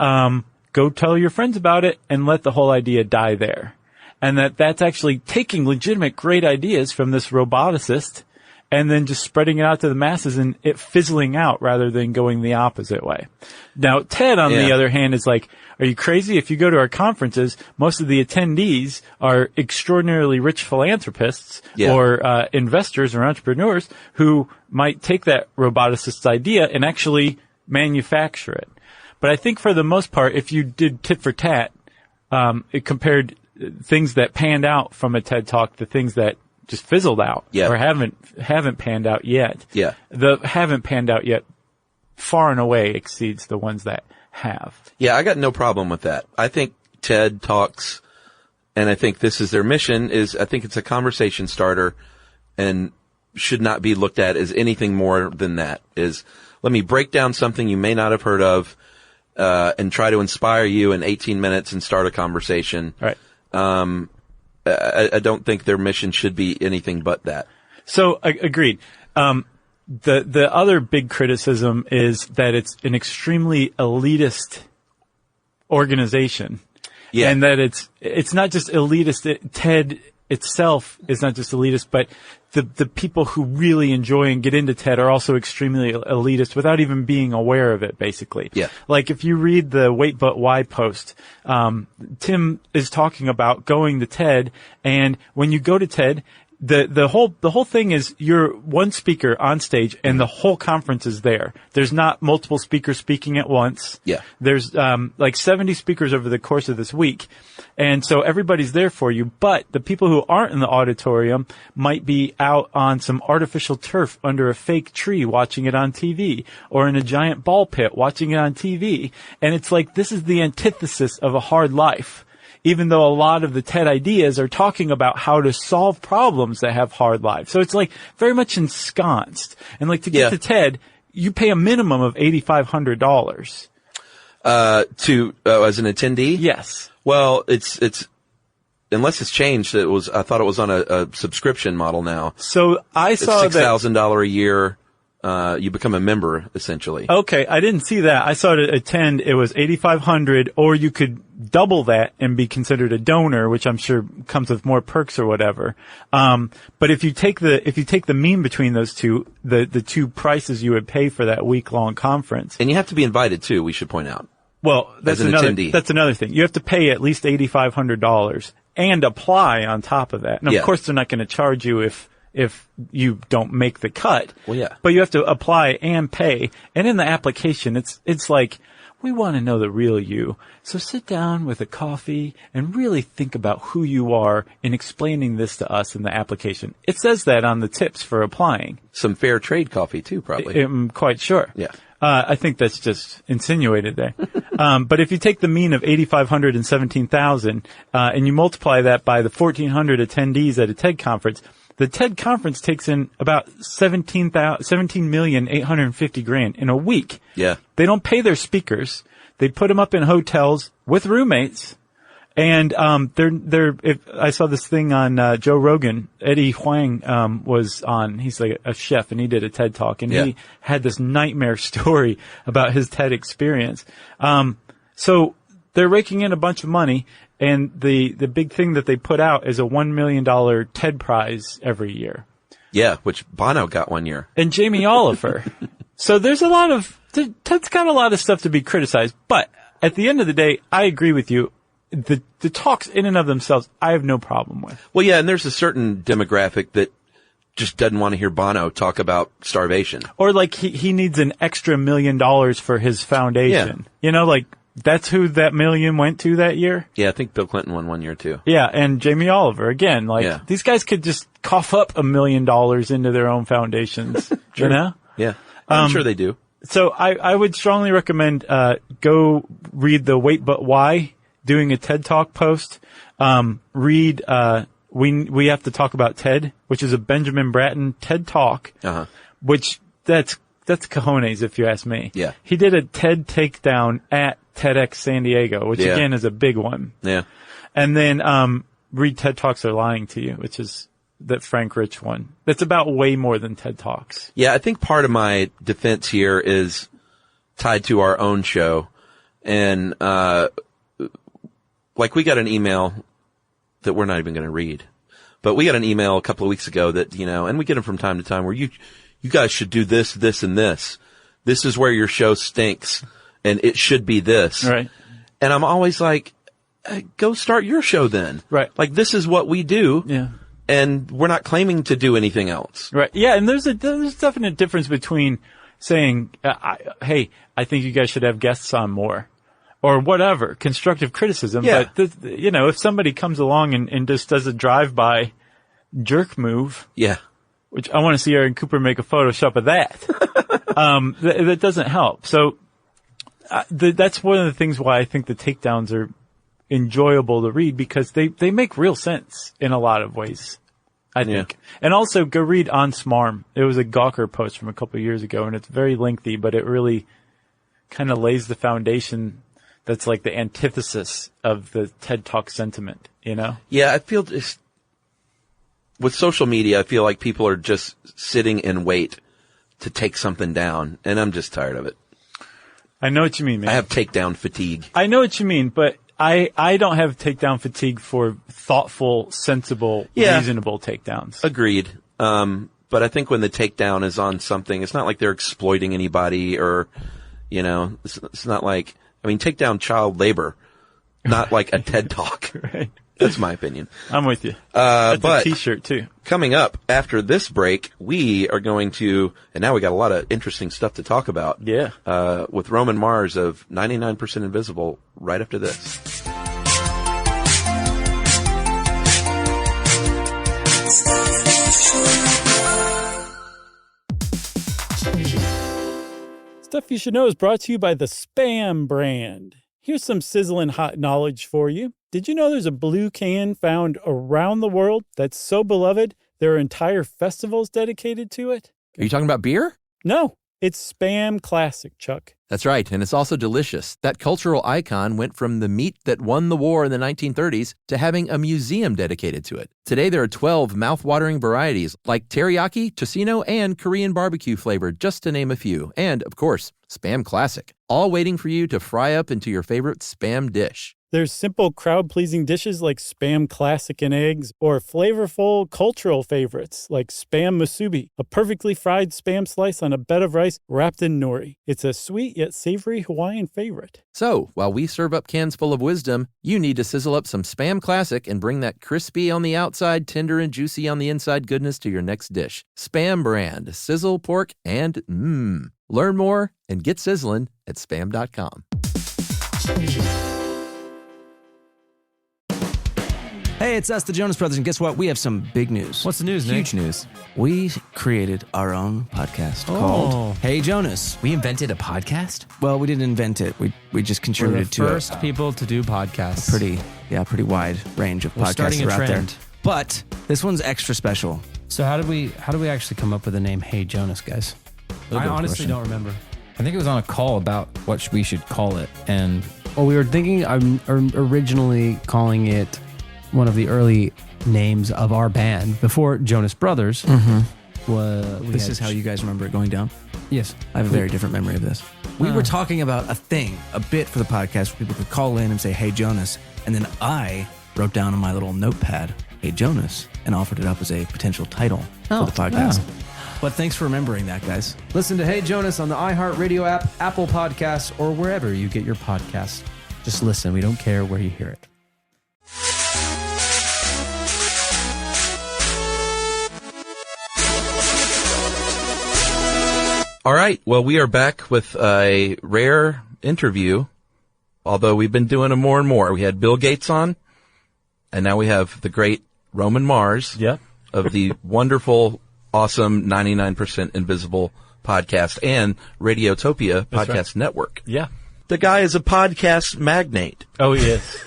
go tell your friends about it and let the whole idea die there. And that's actually taking legitimate great ideas from this roboticist and then just spreading it out to the masses and it fizzling out rather than going the opposite way. Now, TED, on the other hand, is like, are you crazy? If you go to our conferences, most of the attendees are extraordinarily rich philanthropists or investors or entrepreneurs who might take that roboticist's idea and actually manufacture it. But I think for the most part, if you did tit for tat, it compared things that panned out from a TED Talk to things that just fizzled out or haven't panned out yet. Yeah. The haven't panned out yet far and away exceeds the ones that have. Yeah, I got no problem with that. I think TED Talks, and I think this is their mission, I think it's a conversation starter and should not be looked at as anything more than that. Let me break down something you may not have heard of, and try to inspire you in 18 minutes and start a conversation. Right. I don't think their mission should be anything but that. So, agreed. The other big criticism is that it's an extremely elitist organization. Yeah. And that it's not just elitist. TED itself is not just elitist, but the people who really enjoy and get into TED are also extremely elitist without even being aware of it, basically. Yeah. Like if you read the Wait But Why post, Tim is talking about going to TED, and when you go to TED, the whole thing is you're one speaker on stage and the whole conference is there. There's not multiple speakers speaking at once. Yeah. There's, like 70 speakers over the course of this week. And so everybody's there for you, but the people who aren't in the auditorium might be out on some artificial turf under a fake tree watching it on TV, or in a giant ball pit watching it on TV. And it's like, this is the antithesis of a hard life. Even though a lot of the TED ideas are talking about how to solve problems that have hard lives. So it's like very much ensconced. And like to get to TED, you pay a minimum of $8,500. As an attendee? Yes. Well, it's unless it's changed, I thought it was on a subscription model now. So I saw it's $6,000 a year. You become a member, essentially. Okay, I didn't see that. I saw to attend, it was $8,500, or you could double that and be considered a donor, which I'm sure comes with more perks or whatever. But if you take the mean between those two, the two prices you would pay for that week-long conference. And you have to be invited too, we should point out. Well, that's another thing. You have to pay at least $8,500 and apply on top of that. And of course they're not going to charge you if you don't make the cut. Well, yeah. But you have to apply and pay. And in the application, it's like, we want to know the real you. So sit down with a coffee and really think about who you are in explaining this to us in the application. It says that on the tips for applying. Some fair trade coffee too, probably. I'm quite sure. Yeah. I think that's just insinuated there. But if you take the mean of 8,500 and 17,000, and you multiply that by the 1,400 attendees at a TED conference, the TED conference takes in about $17,850,000 in a week. Yeah. They don't pay their speakers. They put them up in hotels with roommates. And, I saw this thing on, Joe Rogan. Eddie Huang, was on. He's like a chef and he did a TED talk and he had this nightmare story about his TED experience. So they're raking in a bunch of money. And the big thing that they put out is a $1 million TED prize every year. Yeah, which Bono got one year. And Jamie Oliver. So there's TED's got a lot of stuff to be criticized. But at the end of the day, I agree with you. The talks in and of themselves, I have no problem with. Well, yeah, and there's a certain demographic that just doesn't want to hear Bono talk about starvation. Or like he needs an extra $1 million for his foundation. Yeah. You know, like that's who that $1 million went to that year. Yeah, I think Bill Clinton won one year too. Yeah, and Jamie Oliver again. Like these guys could just cough up $1 million into their own foundations. You know? Yeah, I'm sure they do. So I would strongly recommend go read the Wait But Why, doing a TED Talk post. Read We Have to Talk About TED, which is a Benjamin Bratton TED Talk, which that's cojones if you ask me. Yeah. He did a TED takedown at TEDx San Diego, which again is a big one. Yeah. And then read TED Talks Are Lying to You, which is that Frank Rich one. That's about way more than TED Talks. Yeah, I think part of my defense here is tied to our own show. And, like we got an email that we're not even going to read, but we got an email a couple of weeks ago that, and we get them from time to time where you guys should do this, this, and this. This is where your show stinks and it should be this. Right. And I'm always like, go start your show then. Right. Like this is what we do. Yeah. And we're not claiming to do anything else. Right. Yeah. And there's a definite difference between saying, hey, I think you guys should have guests on more or whatever, constructive criticism. Yeah. But, if somebody comes along and just does a drive-by jerk move. Yeah. Which I want to see Aaron Cooper make a Photoshop of that. That doesn't help. So, that's one of the things why I think the takedowns are enjoyable to read because they make real sense in a lot of ways, I think. Yeah. And also go read On Smarm. It was a Gawker post from a couple of years ago and it's very lengthy, but it really kind of lays the foundation that's like the antithesis of the TED Talk sentiment, Yeah, I feel with social media, I feel like people are just sitting in wait to take something down and I'm just tired of it. I know what you mean, man. I have takedown fatigue. I know what you mean, but I don't have takedown fatigue for thoughtful, sensible, reasonable takedowns. Agreed. But I think when the takedown is on something, it's not like they're exploiting anybody or, it's not like, take down child labor, not like a TED Talk. Right. That's my opinion. I'm with you. That's a t-shirt too. Coming up after this break, we are going to, and now we got a lot of interesting stuff to talk about. Yeah. With Roman Mars of 99% Invisible right after this. Stuff You Should Know is brought to you by the Spam brand. Here's some sizzling hot knowledge for you. Did you know there's a blue can found around the world that's so beloved there are entire festivals dedicated to it? Are you talking about beer? No, it's Spam Classic, Chuck. That's right, and it's also delicious. That cultural icon went from the meat that won the war in the 1930s to having a museum dedicated to it. Today there are 12 mouth-watering varieties like teriyaki, tocino, and Korean barbecue flavored, just to name a few. And, of course, Spam Classic, all waiting for you to fry up into your favorite Spam dish. There's simple, crowd-pleasing dishes like Spam Classic and eggs, or flavorful cultural favorites like Spam Musubi, a perfectly fried Spam slice on a bed of rice wrapped in nori. It's a sweet yet savory Hawaiian favorite. So, while we serve up cans full of wisdom, you need to sizzle up some Spam Classic and bring that crispy on the outside, tender and juicy on the inside goodness to your next dish. Spam brand, sizzle, pork, and Learn more and get sizzling at spam.com. Hey, it's us, the Jonas Brothers, and guess what? We have some big news. What's the news, Nick? Huge news. We created our own podcast called Hey Jonas. We invented a podcast? Well, we didn't invent it. We just contributed to it. We're the first people to do podcasts. Pretty wide range of podcasts starting a out there. trend. But this one's extra special. So how do we actually come up with the name Hey Jonas, guys? I honestly don't remember. I think it was on a call about what we should call it, and we were thinking originally calling it one of the early names of our band before Jonas Brothers. This is how you guys remember it going down? Yes. I have a very different memory of this. We were talking about a bit for the podcast where people could call in and say, Hey Jonas, and then I wrote down on my little notepad, Hey Jonas, and offered it up as a potential title for the podcast. But thanks for remembering that, guys. Listen to Hey Jonas on the iHeartRadio app, Apple Podcasts, or wherever you get your podcasts. Just listen. We don't care where you hear it. All right. Well, we are back with a rare interview, although we've been doing them more and more. We had Bill Gates on, and now we have the great Roman Mars of the wonderful, awesome 99% Invisible podcast and Radiotopia podcast network. Yeah. The guy is a podcast magnate. Oh, he is.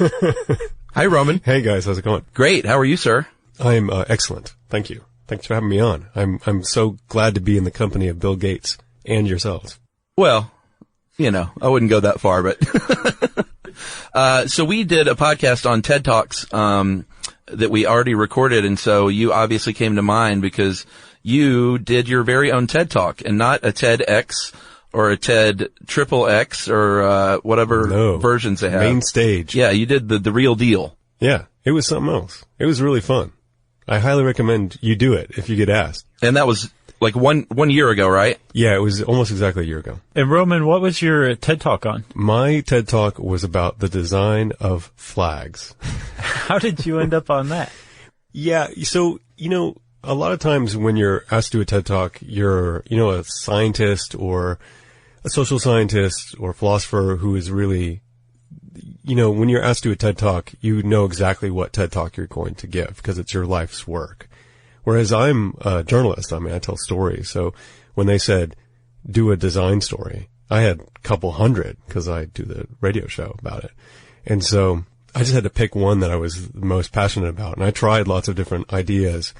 Hi, Roman. Hey, guys. How's it going? Great. How are you, sir? I'm excellent. Thank you. Thanks for having me on. I'm so glad to be in the company of Bill Gates and yourselves. Well, I wouldn't go that far, but so we did a podcast on TED Talks that we already recorded, and so you obviously came to mind because you did your very own TED Talk and not a TEDx or a TED triple X or whatever versions they have. Main stage. Yeah, you did the real deal. Yeah, it was something else. It was really fun. I highly recommend you do it if you get asked. And that was like one year ago, right? Yeah, it was almost exactly a year ago. And Roman, what was your TED Talk on? My TED Talk was about the design of flags. How did you end up on that? Yeah, so, a lot of times when you're asked to do a TED Talk, you're, a scientist or a social scientist or philosopher who is really, when you're asked to do a TED Talk, you know exactly what TED Talk you're going to give because it's your life's work. Whereas I'm a journalist. I mean, I tell stories. So when they said, do a design story, I had a couple hundred because I do the radio show about it. And so I just had to pick one that I was the most passionate about. And I tried lots of different ideas.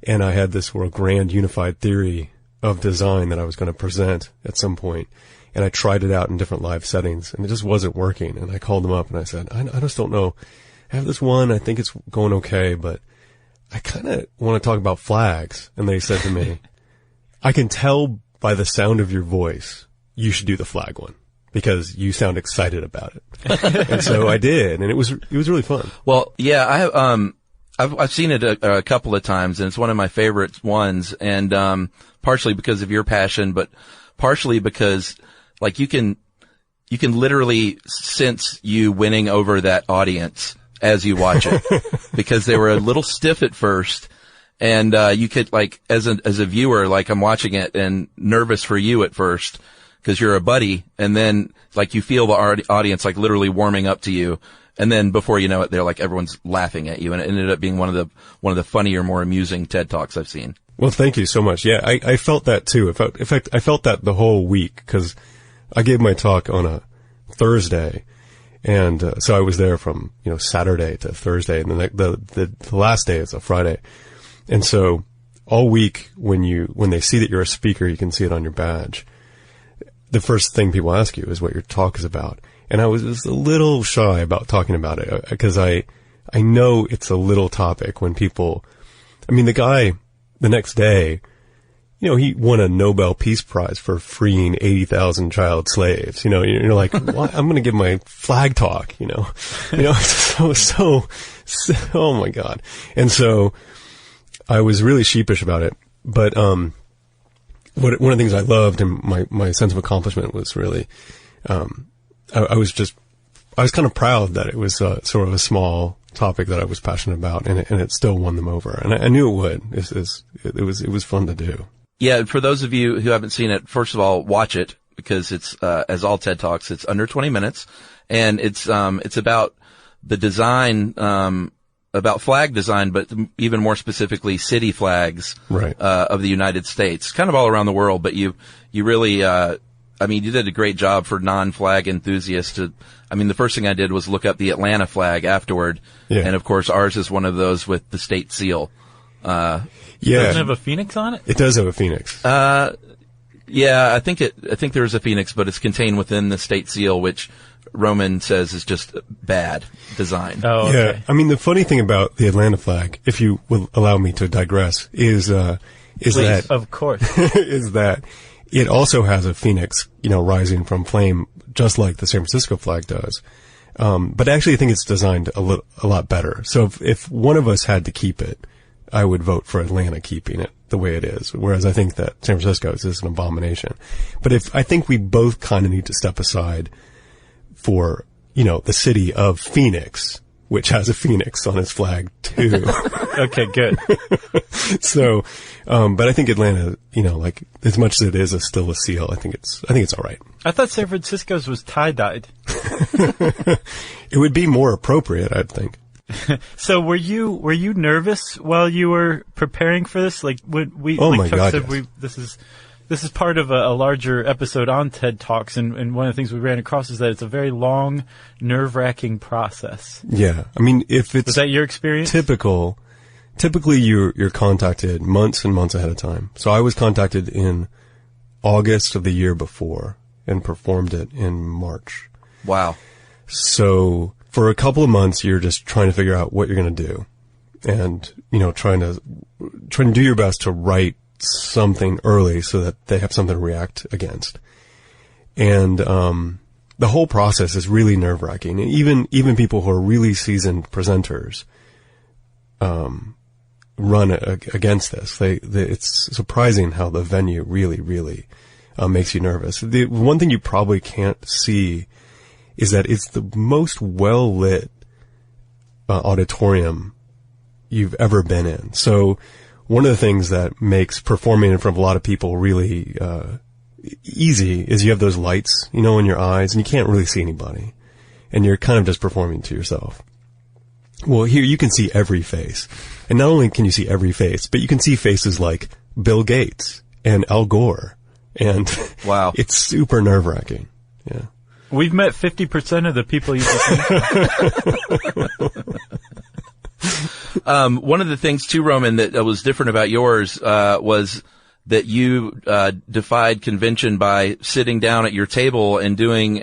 And I had this grand unified theory of design that I was going to present at some point. And I tried it out in different live settings and it just wasn't working. And I called them up and I said, I just don't know. I have this one. I think it's going okay, but I kind of want to talk about flags. And they said to me, I can tell by the sound of your voice, you should do the flag one because you sound excited about it. And so I did. And it was really fun. Well, yeah, I've seen it a couple of times and it's one of my favorite ones. And, partially because of your passion, but partially because like you can literally sense you winning over that audience as you watch it because they were a little stiff at first and you could like as a viewer like I'm watching it and nervous for you at first because you're a buddy and then like you feel the audience like literally warming up to you and then before you know it they're like everyone's laughing at you and it ended up being one of the funnier, more amusing TED Talks I've seen. Well, thank you so much. Yeah, I felt that too. In fact, I felt that the whole week because I gave my talk on a Thursday. And, so I was there from, Saturday to Thursday and then the last day is a Friday. And so all week when they see that you're a speaker, you can see it on your badge. The first thing people ask you is what your talk is about. And I was just a little shy about talking about it because I know it's a little topic when people, the guy the next day, he won a Nobel Peace Prize for freeing 80,000 child slaves. You're like, well, I'm going to give my flag talk, so, oh my God. And so I was really sheepish about it. But, one of the things I loved and my sense of accomplishment was really, I was kind of proud that it was sort of a small topic that I was passionate about and it still won them over. And I knew it would. It was fun to do. Yeah, for those of you who haven't seen it, first of all, watch it because it's as all TED Talks, it's under 20 minutes and it's about the design about flag design, but even more specifically city flags right. Of the United States, kind of all around the world, but you really you did a great job for non-flag enthusiasts the first thing I did was look up the Atlanta flag afterward. Yeah. And of course ours is one of those with the state seal. Yeah. Doesn't it have a phoenix on it? It does have a phoenix. Yeah, I think there's a phoenix, but it's contained within the state seal, which Roman says is just bad design. Oh, okay. Yeah. The funny thing about the Atlanta flag, if you will allow me to digress, is Please, that, of course, is that it also has a phoenix, rising from flame, just like the San Francisco flag does. But actually I think it's designed a lot better. So if one of us had to keep it, I would vote for Atlanta keeping it the way it is. Whereas I think that San Francisco is just an abomination. But I think we both kind of need to step aside for, the city of Phoenix, which has a phoenix on its flag too. Okay, good. So, but I think Atlanta, as much as it is still a seal, I think it's all right. I thought San Francisco's was tie-dyed. It would be more appropriate, I'd think. So were you nervous while you were preparing for this? Like when we, oh like my Chuck God, said, yes. This is part of a larger episode on TED Talks, and one of the things we ran across is that it's a very long, nerve-wracking process. Yeah, if it's was that your experience? Typically you're contacted months and months ahead of time. So I was contacted in August of the year before and performed it in March. Wow. So for a couple of months, you're just trying to figure out what you're going to do, and trying to do your best to write something early so that they have something to react against. And, the whole process is really nerve-wracking. And even people who are really seasoned presenters, run against this. It's surprising how the venue really, really, makes you nervous. The one thing you probably can't see is that it's the most well-lit, auditorium you've ever been in. So one of the things that makes performing in front of a lot of people really, easy is you have those lights, in your eyes, and you can't really see anybody. And you're kind of just performing to yourself. Well, here you can see every face. And not only can you see every face, but you can see faces like Bill Gates and Al Gore. And wow, it's super nerve-wracking. Yeah. We've met 50% of the people you just one of the things too, Roman, that was different about yours, was that you, defied convention by sitting down at your table and doing,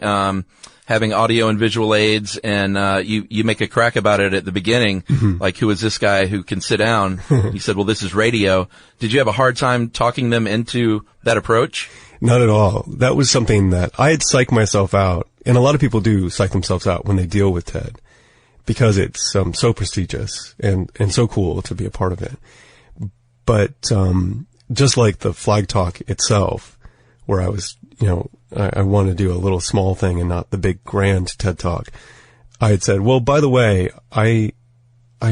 having audio and visual aids, and you make a crack about it at the beginning, like, who is this guy who can sit down? You said, well, this is radio. Did you have a hard time talking them into that approach? Not at all. That was something that I had psyched myself out, and a lot of people do psych themselves out when they deal with TED, because it's so prestigious and so cool to be a part of it. But just like the flag talk itself, where I was, I wanted to do a little small thing and not the big grand TED Talk, I had said, well, by the way, I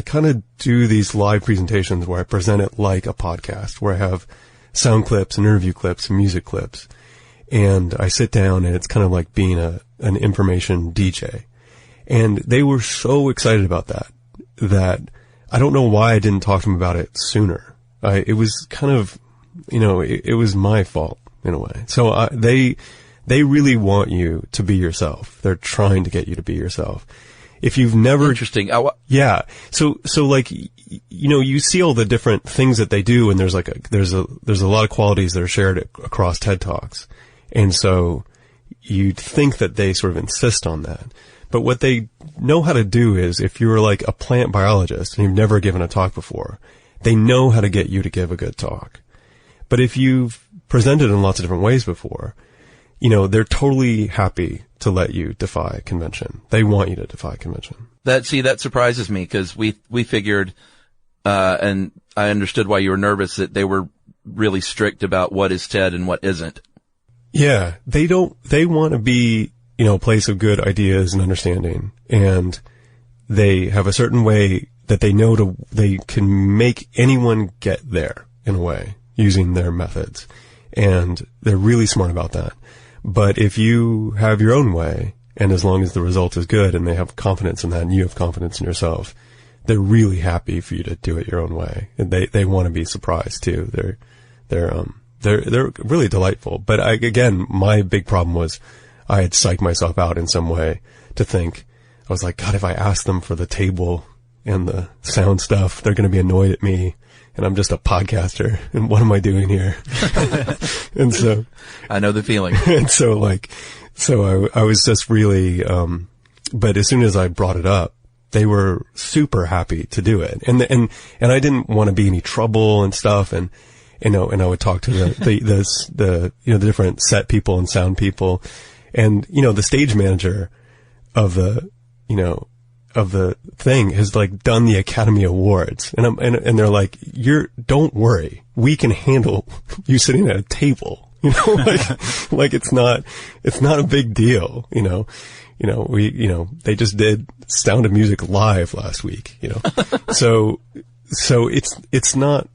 kind of do these live presentations where I present it like a podcast, where I have sound clips and interview clips and music clips. And I sit down and it's kind of like being an information DJ. And they were so excited about that I don't know why I didn't talk to them about it sooner. It was kind of, it was my fault in a way. So they really want you to be yourself. They're trying to get you to be yourself. If you've never... Interesting. Yeah. So like, you see all the different things that they do, and there's a lot of qualities that are shared across TED Talks. And so you'd think that they sort of insist on that. But what they know how to do is, if you're like a plant biologist and you've never given a talk before, they know how to get you to give a good talk. But if you've presented in lots of different ways before, they're totally happy to let you defy convention. They want you to defy convention. That surprises me, because we figured, and I understood why you were nervous, that they were really strict about what is TED and what isn't. Yeah. They want to be, a place of good ideas and understanding. And they have a certain way that they can make anyone get there in a way using their methods. And they're really smart about that. But if you have your own way, and as long as the result is good and they have confidence in that and you have confidence in yourself, they're really happy for you to do it your own way. And they want to be surprised too. They're really delightful. But again, my big problem was I had psyched myself out in some way to think, I was like, God, if I ask them for the table and the sound stuff, they're going to be annoyed at me. And I'm just a podcaster, and what am I doing here? And so I know the feeling. And so I was just really, but as soon as I brought it up, they were super happy to do it. And I didn't want to be any trouble and stuff. And I would talk to the different set people and sound people. And, the stage manager of the thing has like done the Academy Awards, and they're like, don't worry, we can handle you sitting at a table, like it's not a big deal, they just did Sound of Music live last week, so it's not,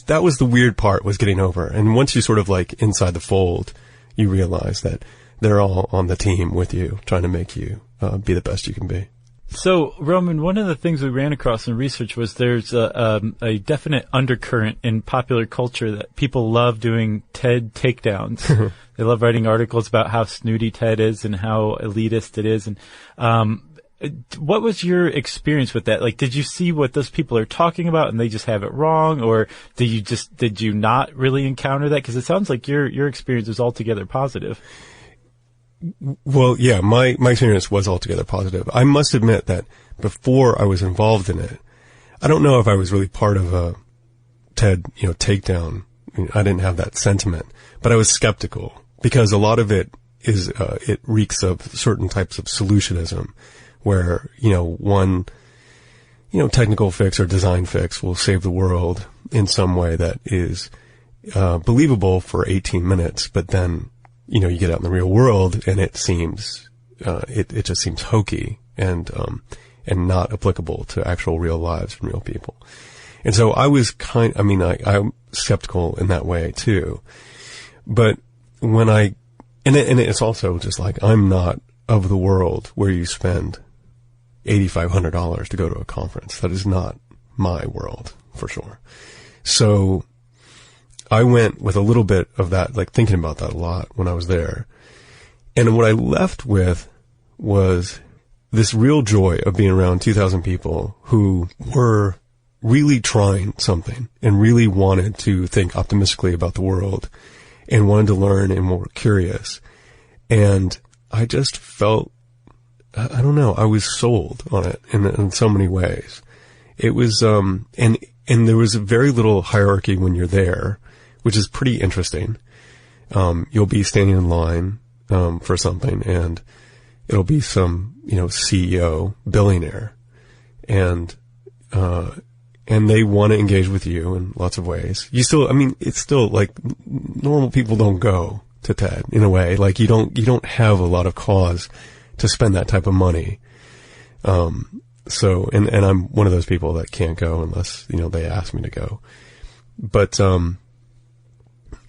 that was the weird part, was getting over. And once you sort of like inside the fold, you realize that they're all on the team with you, trying to make you be the best you can be. So, Roman, one of the things we ran across in research was there's a definite undercurrent in popular culture that people love doing TED takedowns. They love writing articles about how snooty TED is and how elitist it is. And what was your experience with that? Like, did you see what those people are talking about and they just have it wrong? Or did you not really encounter that? Because it sounds like your experience is altogether positive. Well, yeah, my experience was altogether positive. I must admit that before I was involved in it, I don't know if I was really part of a TED, takedown I didn't have that sentiment, but I was skeptical because a lot of it is, it reeks of certain types of solutionism where, one, technical fix or design fix will save the world in some way that is, believable for 18 minutes, but then, you get out in the real world and it seems, it just seems hokey and not applicable to actual real lives and real people. And so I was I'm skeptical in that way too. But when and it's also just like, I'm not of the world where you spend $8,500 to go to a conference. That is not my world for sure. So I went with a little bit of that, like thinking about that a lot when I was there. And what I left with was this real joy of being around 2,000 people who were really trying something and really wanted to think optimistically about the world and wanted to learn and were curious. And I just felt, I don't know, I was sold on it in so many ways. It was, and there was very little hierarchy when you're there, which is pretty interesting. You'll be standing in line, for something and it'll be some, CEO, billionaire. And they want to engage with you in lots of ways. It's still like normal people don't go to TED in a way. Like you don't have a lot of cause to spend that type of money. So, and I'm one of those people that can't go unless, they ask me to go. But,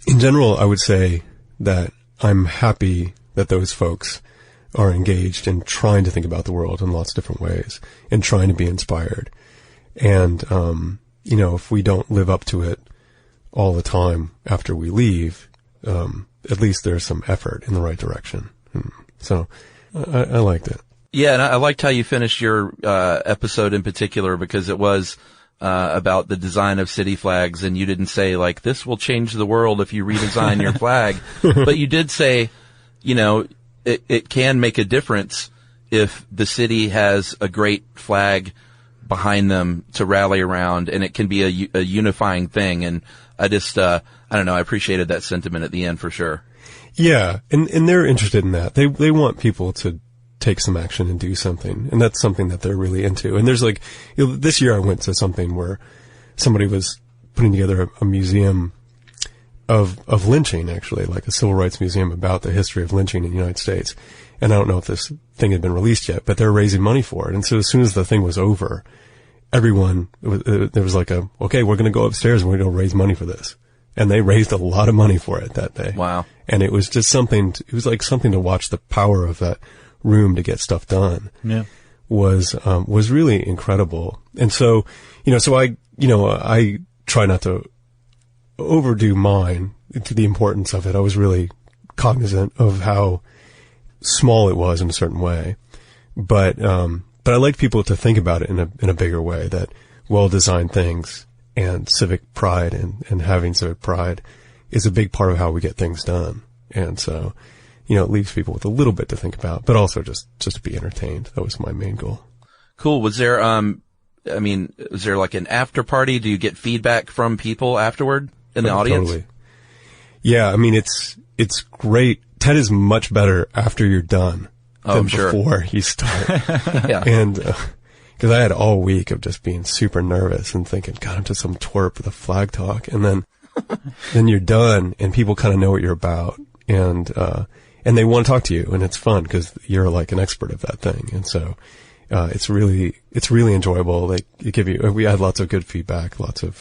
in general, I would say that I'm happy that those folks are engaged in trying to think about the world in lots of different ways and trying to be inspired. And, if we don't live up to it all the time after we leave, at least there's some effort in the right direction. So I liked it. Yeah, and I liked how you finished your episode in particular because it was about the design of city flags, and you didn't say like this will change the world if you redesign your flag, but you did say, it can make a difference if the city has a great flag behind them to rally around, and it can be a unifying thing. And I just I don't know, I appreciated that sentiment at the end for sure. Yeah, and they're interested in that. They want people to take some action and do something. And that's something that they're really into. And there's like, this year I went to something where somebody was putting together a museum of lynching, actually, like a civil rights museum about the history of lynching in the United States. And I don't know if this thing had been released yet, but they're raising money for it. And so as soon as the thing was over, everyone, there was like okay, we're going to go upstairs and we're going to raise money for this. And they raised a lot of money for it that day. Wow. And it was just it was like something to watch the power of that room to get stuff done. Yeah. Was really incredible. And so, I try not to overdo mine to the importance of it. I was really cognizant of how small it was in a certain way. But I like people to think about it in a bigger way, that well-designed things and civic pride and having civic pride is a big part of how we get things done. And so, it leaves people with a little bit to think about, but also just to be entertained. That was my main goal. Cool. Was there, was there like an after party? Do you get feedback from people afterward in the audience? Totally. Yeah. It's great. TED is much better after you're done than before you start. Yeah. And, cause I had all week of just being super nervous and thinking, God, I'm just some twerp with a flag talk. And then you're done and people kind of know what you're about. And they want to talk to you, and it's fun because you're like an expert of that thing. And so, it's really enjoyable. We had lots of good feedback, lots of,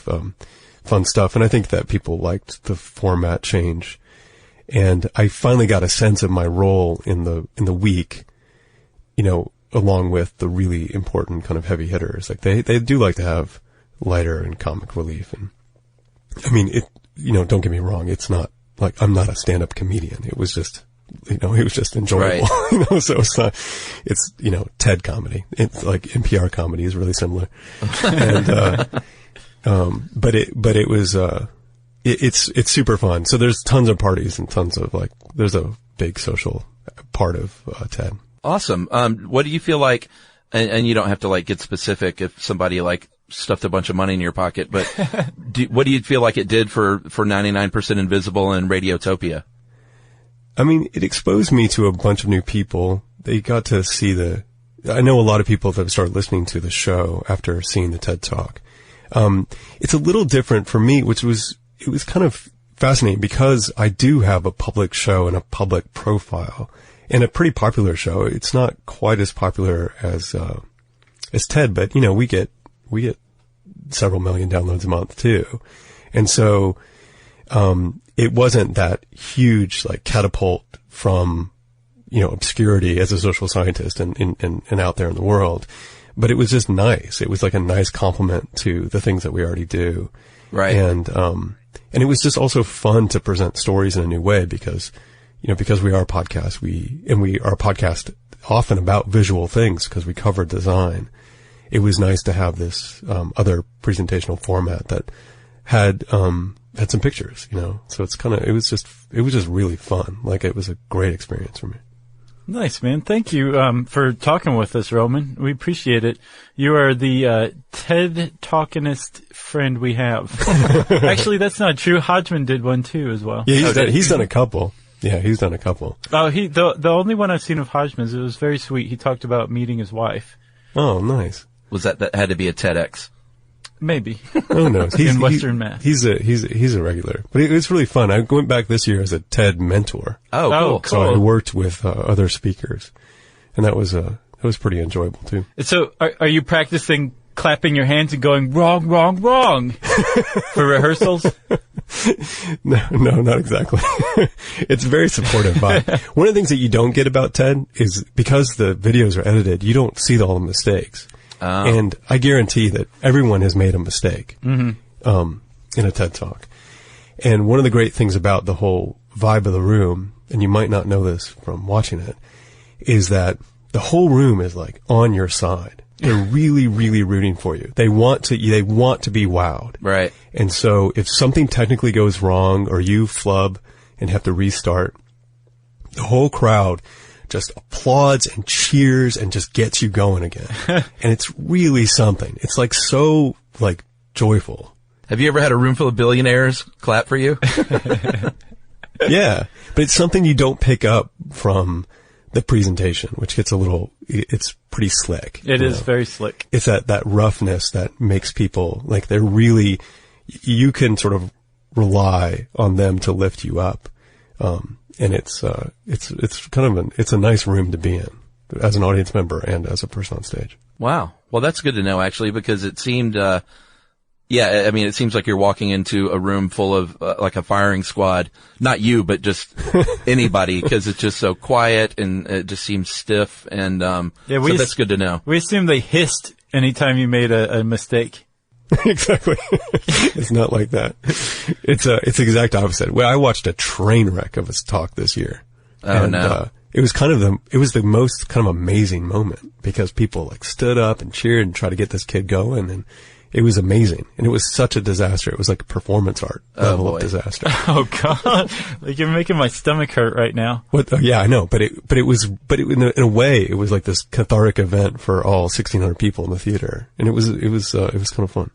fun stuff. And I think that people liked the format change. And I finally got a sense of my role in the week, along with the really important kind of heavy hitters. Like they do like to have lighter and comic relief. And don't get me wrong. It's not like I'm not a stand-up comedian. It was just, it was just enjoyable. Right. So it's TED comedy. It's like NPR comedy is really similar. And, but it was, it's super fun. So there's tons of parties and tons of there's a big social part of, TED. Awesome. What do you feel like, and you don't have to get specific if somebody stuffed a bunch of money in your pocket, but what do you feel like it did for 99% Invisible and Radiotopia? I mean, it exposed me to a bunch of new people. They got to see I know a lot of people that have started listening to the show after seeing the TED Talk. It's a little different for me, it was kind of fascinating because I do have a public show and a public profile and a pretty popular show. It's not quite as popular as TED, but we get several million downloads a month too. And so, it wasn't that huge, like, catapult from, obscurity as a social scientist and out there in the world. But it was just nice. It was like a nice compliment to the things that we already do. Right. And it was just also fun to present stories in a new way because we are a podcast, we are a podcast often about visual things because we cover design. It was nice to have this, other presentational format that had some pictures, so it was just really fun. Like, it was a great experience for me. Nice, man. Thank you for talking with us, Roman. We appreciate it. You are the TED Talkinist friend we have. Actually, that's not true. Hodgman did one too as well. Yeah, he's done a couple. Yeah, he's done a couple. Oh, the only one I've seen of Hodgman's, it was very sweet. He talked about meeting his wife. Oh, nice. Was that had to be a TEDx? Maybe. Oh no, in Western Mass. He's a regular, but it's really fun. I went back this year as a TED mentor. Oh, cool. So I worked with other speakers, and that was pretty enjoyable too. So are you practicing clapping your hands and going wrong, wrong, wrong for rehearsals? No, not exactly. It's very supportive vibe. One of the things that you don't get about TED is because the videos are edited, you don't see all the mistakes. And I guarantee that everyone has made a mistake, in a TED Talk. And one of the great things about the whole vibe of the room, and you might not know this from watching it, is that the whole room is like on your side. They're really, really rooting for you. They want to be wowed. Right. And so if something technically goes wrong or you flub and have to restart, the whole crowd just applauds and cheers and just gets you going again. And it's really something. It's like so like joyful. Have you ever had a room full of billionaires clap for you? Yeah. But it's something you don't pick up from the presentation, which gets it's pretty slick. It is very slick. It's that roughness that makes people like you can sort of rely on them to lift you up. And it's kind of it's a nice room to be in as an audience member and as a person on stage. Wow. Well, that's good to know actually, because it seemed, it seems like you're walking into a room full of like a firing squad. Not you, but just anybody, because it's just so quiet and it just seems stiff. And so that's good to know. We assume they hissed anytime you made a mistake. Exactly. It's not like that. It's the exact opposite. Well, I watched a train wreck of his talk this year. Oh, no. It was the most kind of amazing moment because people like stood up and cheered and tried to get this kid going, and it was amazing. And it was such a disaster. It was like a performance art level of disaster. Oh God. Like, you're making my stomach hurt right now. What? Yeah, I know. But in a way, it was like this cathartic event for all 1,600 people in the theater. And it was kind of fun.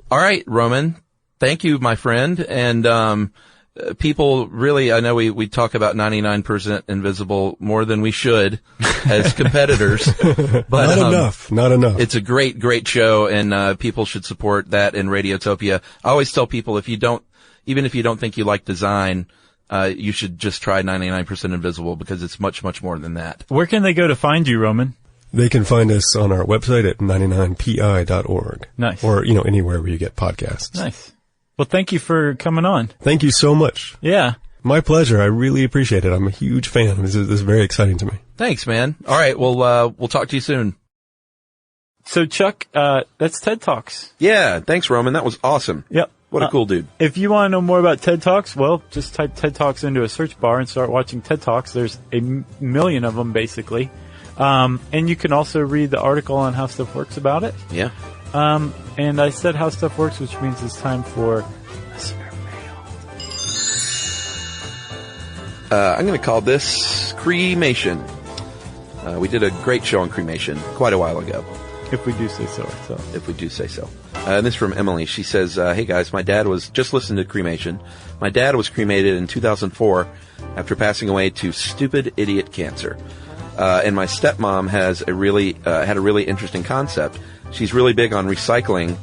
All right, Roman. Thank you, my friend. And, people really, I know we talk about 99% Invisible more than we should as competitors, but not enough. It's a great show, and people should support that in Radiotopia. I always tell people even if you don't think you like design, you should just try 99% Invisible because it's much, much more than that. Where can they go to find you, Roman? They can find us on our website at 99pi.org. Nice. Or, anywhere where you get podcasts. Nice. Well, thank you for coming on. Thank you so much. Yeah. My pleasure. I really appreciate it. I'm a huge fan. This is very exciting to me. Thanks, man. All right. Well, we'll talk to you soon. So, Chuck, that's TED Talks. Yeah. Thanks, Roman. That was awesome. Yep. What a cool dude. If you want to know more about TED Talks, well, just type TED Talks into a search bar and start watching TED Talks. There's a million of them, basically. And you can also read the article on How Stuff Works about it. Yeah. And I said How Stuff Works, which means it's time for listener mail. I'm going to call this cremation. We did a great show on cremation quite a while ago. If we do say so ourselves. If we do say so. And this is from Emily. She says, hey guys, my dad was just listening to cremation. My dad was cremated in 2004 after passing away to stupid idiot cancer. And my stepmom has had a really interesting concept. She's really big on recycling.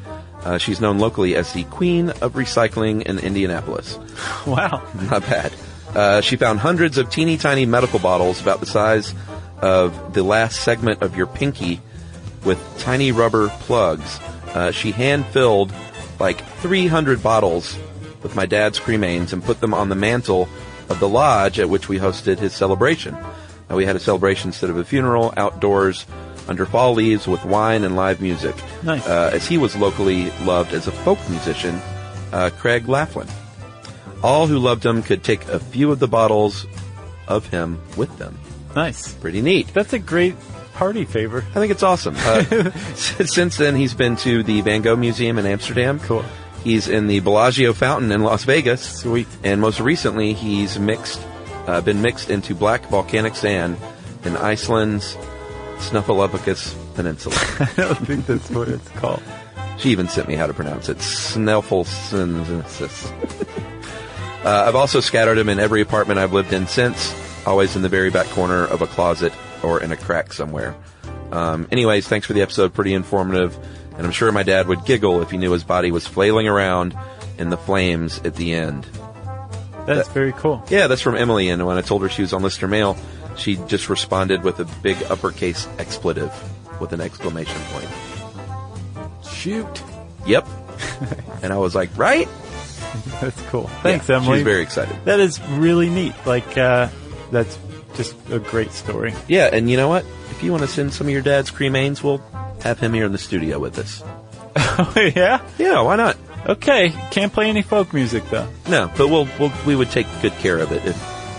She's known locally as the queen of recycling in Indianapolis. Wow. Not bad. She found hundreds of teeny tiny medical bottles about the size of the last segment of your pinky with tiny rubber plugs. She hand-filled like 300 bottles with my dad's cremains and put them on the mantle of the lodge at which we hosted his celebration. We had a celebration instead of a funeral, outdoors, under fall leaves with wine and live music. Nice. As he was locally loved as a folk musician, Craig Laughlin. All who loved him could take a few of the bottles of him with them. Nice. Pretty neat. That's a great party favor. I think it's awesome. Since then, he's been to the Van Gogh Museum in Amsterdam. Cool. He's in the Bellagio Fountain in Las Vegas. Sweet. And most recently, he's been mixed into black volcanic sand in Iceland's Snuffleupagus Peninsula. I don't think that's what it's called. She even sent me how to pronounce it. Sneffelsynthesis. I've also scattered him in every apartment I've lived in since, always in the very back corner of a closet or in a crack somewhere. Anyways, thanks for the episode. Pretty informative. And I'm sure my dad would giggle if he knew his body was flailing around in the flames at the end. That's very cool. Yeah, that's from Emily. And when I told her she was on Listener Mail, she just responded with a big uppercase expletive with an exclamation point. Shoot. Yep. And I was like, right? That's cool. Thanks, Emily. She's very excited. That is really neat. That's just a great story. Yeah, and you know what? If you want to send some of your dad's cremains, we'll have him here in the studio with us. Oh, yeah? Yeah, why not? Okay. Can't play any folk music, though. No, but we would take good care of it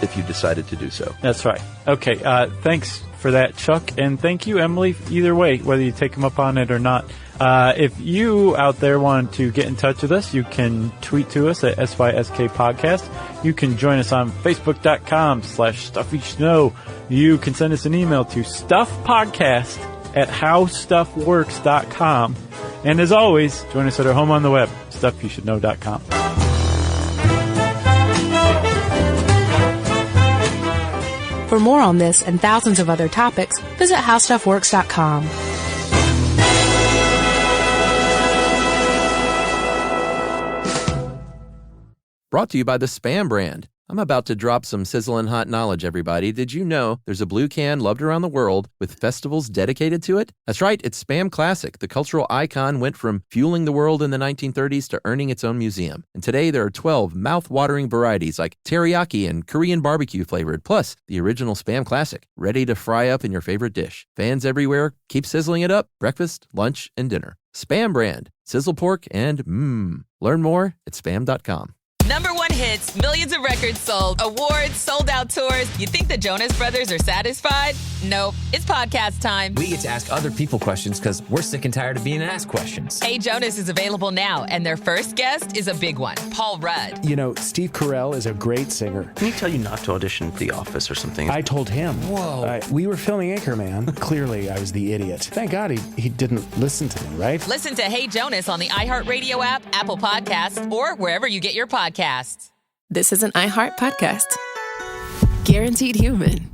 if you decided to do so. That's right. Okay, thanks for that, Chuck, and thank you, Emily, either way, whether you take them up on it or not. If you out there want to get in touch with us, you can tweet to us at SYSK Podcast. You can join us on Facebook.com/StuffYouShouldKnow. You can send us an email to StuffPodcast@HowStuffWorks.com. And as always, join us at our home on the web, StuffYouShouldKnow.com. For more on this and thousands of other topics, visit HowStuffWorks.com. Brought to you by the Spam brand. I'm about to drop some sizzling hot knowledge, everybody. Did you know there's a blue can loved around the world with festivals dedicated to it? That's right, it's Spam Classic. The cultural icon went from fueling the world in the 1930s to earning its own museum. And today there are 12 mouth-watering varieties like teriyaki and Korean barbecue flavored, plus the original Spam Classic, ready to fry up in your favorite dish. Fans everywhere, keep sizzling it up, breakfast, lunch, and dinner. Spam brand, sizzle pork, and Learn more at spam.com. #1 hits, millions of records sold, awards, sold-out tours. You think the Jonas Brothers are satisfied? Nope. It's podcast time. We get to ask other people questions because we're sick and tired of being asked questions. Hey Jonas is available now, and their first guest is a big one, Paul Rudd. You know, Steve Carell is a great singer. Can he tell you not to audition for The Office or something? I told him. Whoa. We were filming Anchorman. Clearly, I was the idiot. Thank God he didn't listen to me, right? Listen to Hey Jonas on the iHeartRadio app, Apple Podcasts, or wherever you get your podcasts. This is an iHeart podcast. Guaranteed human.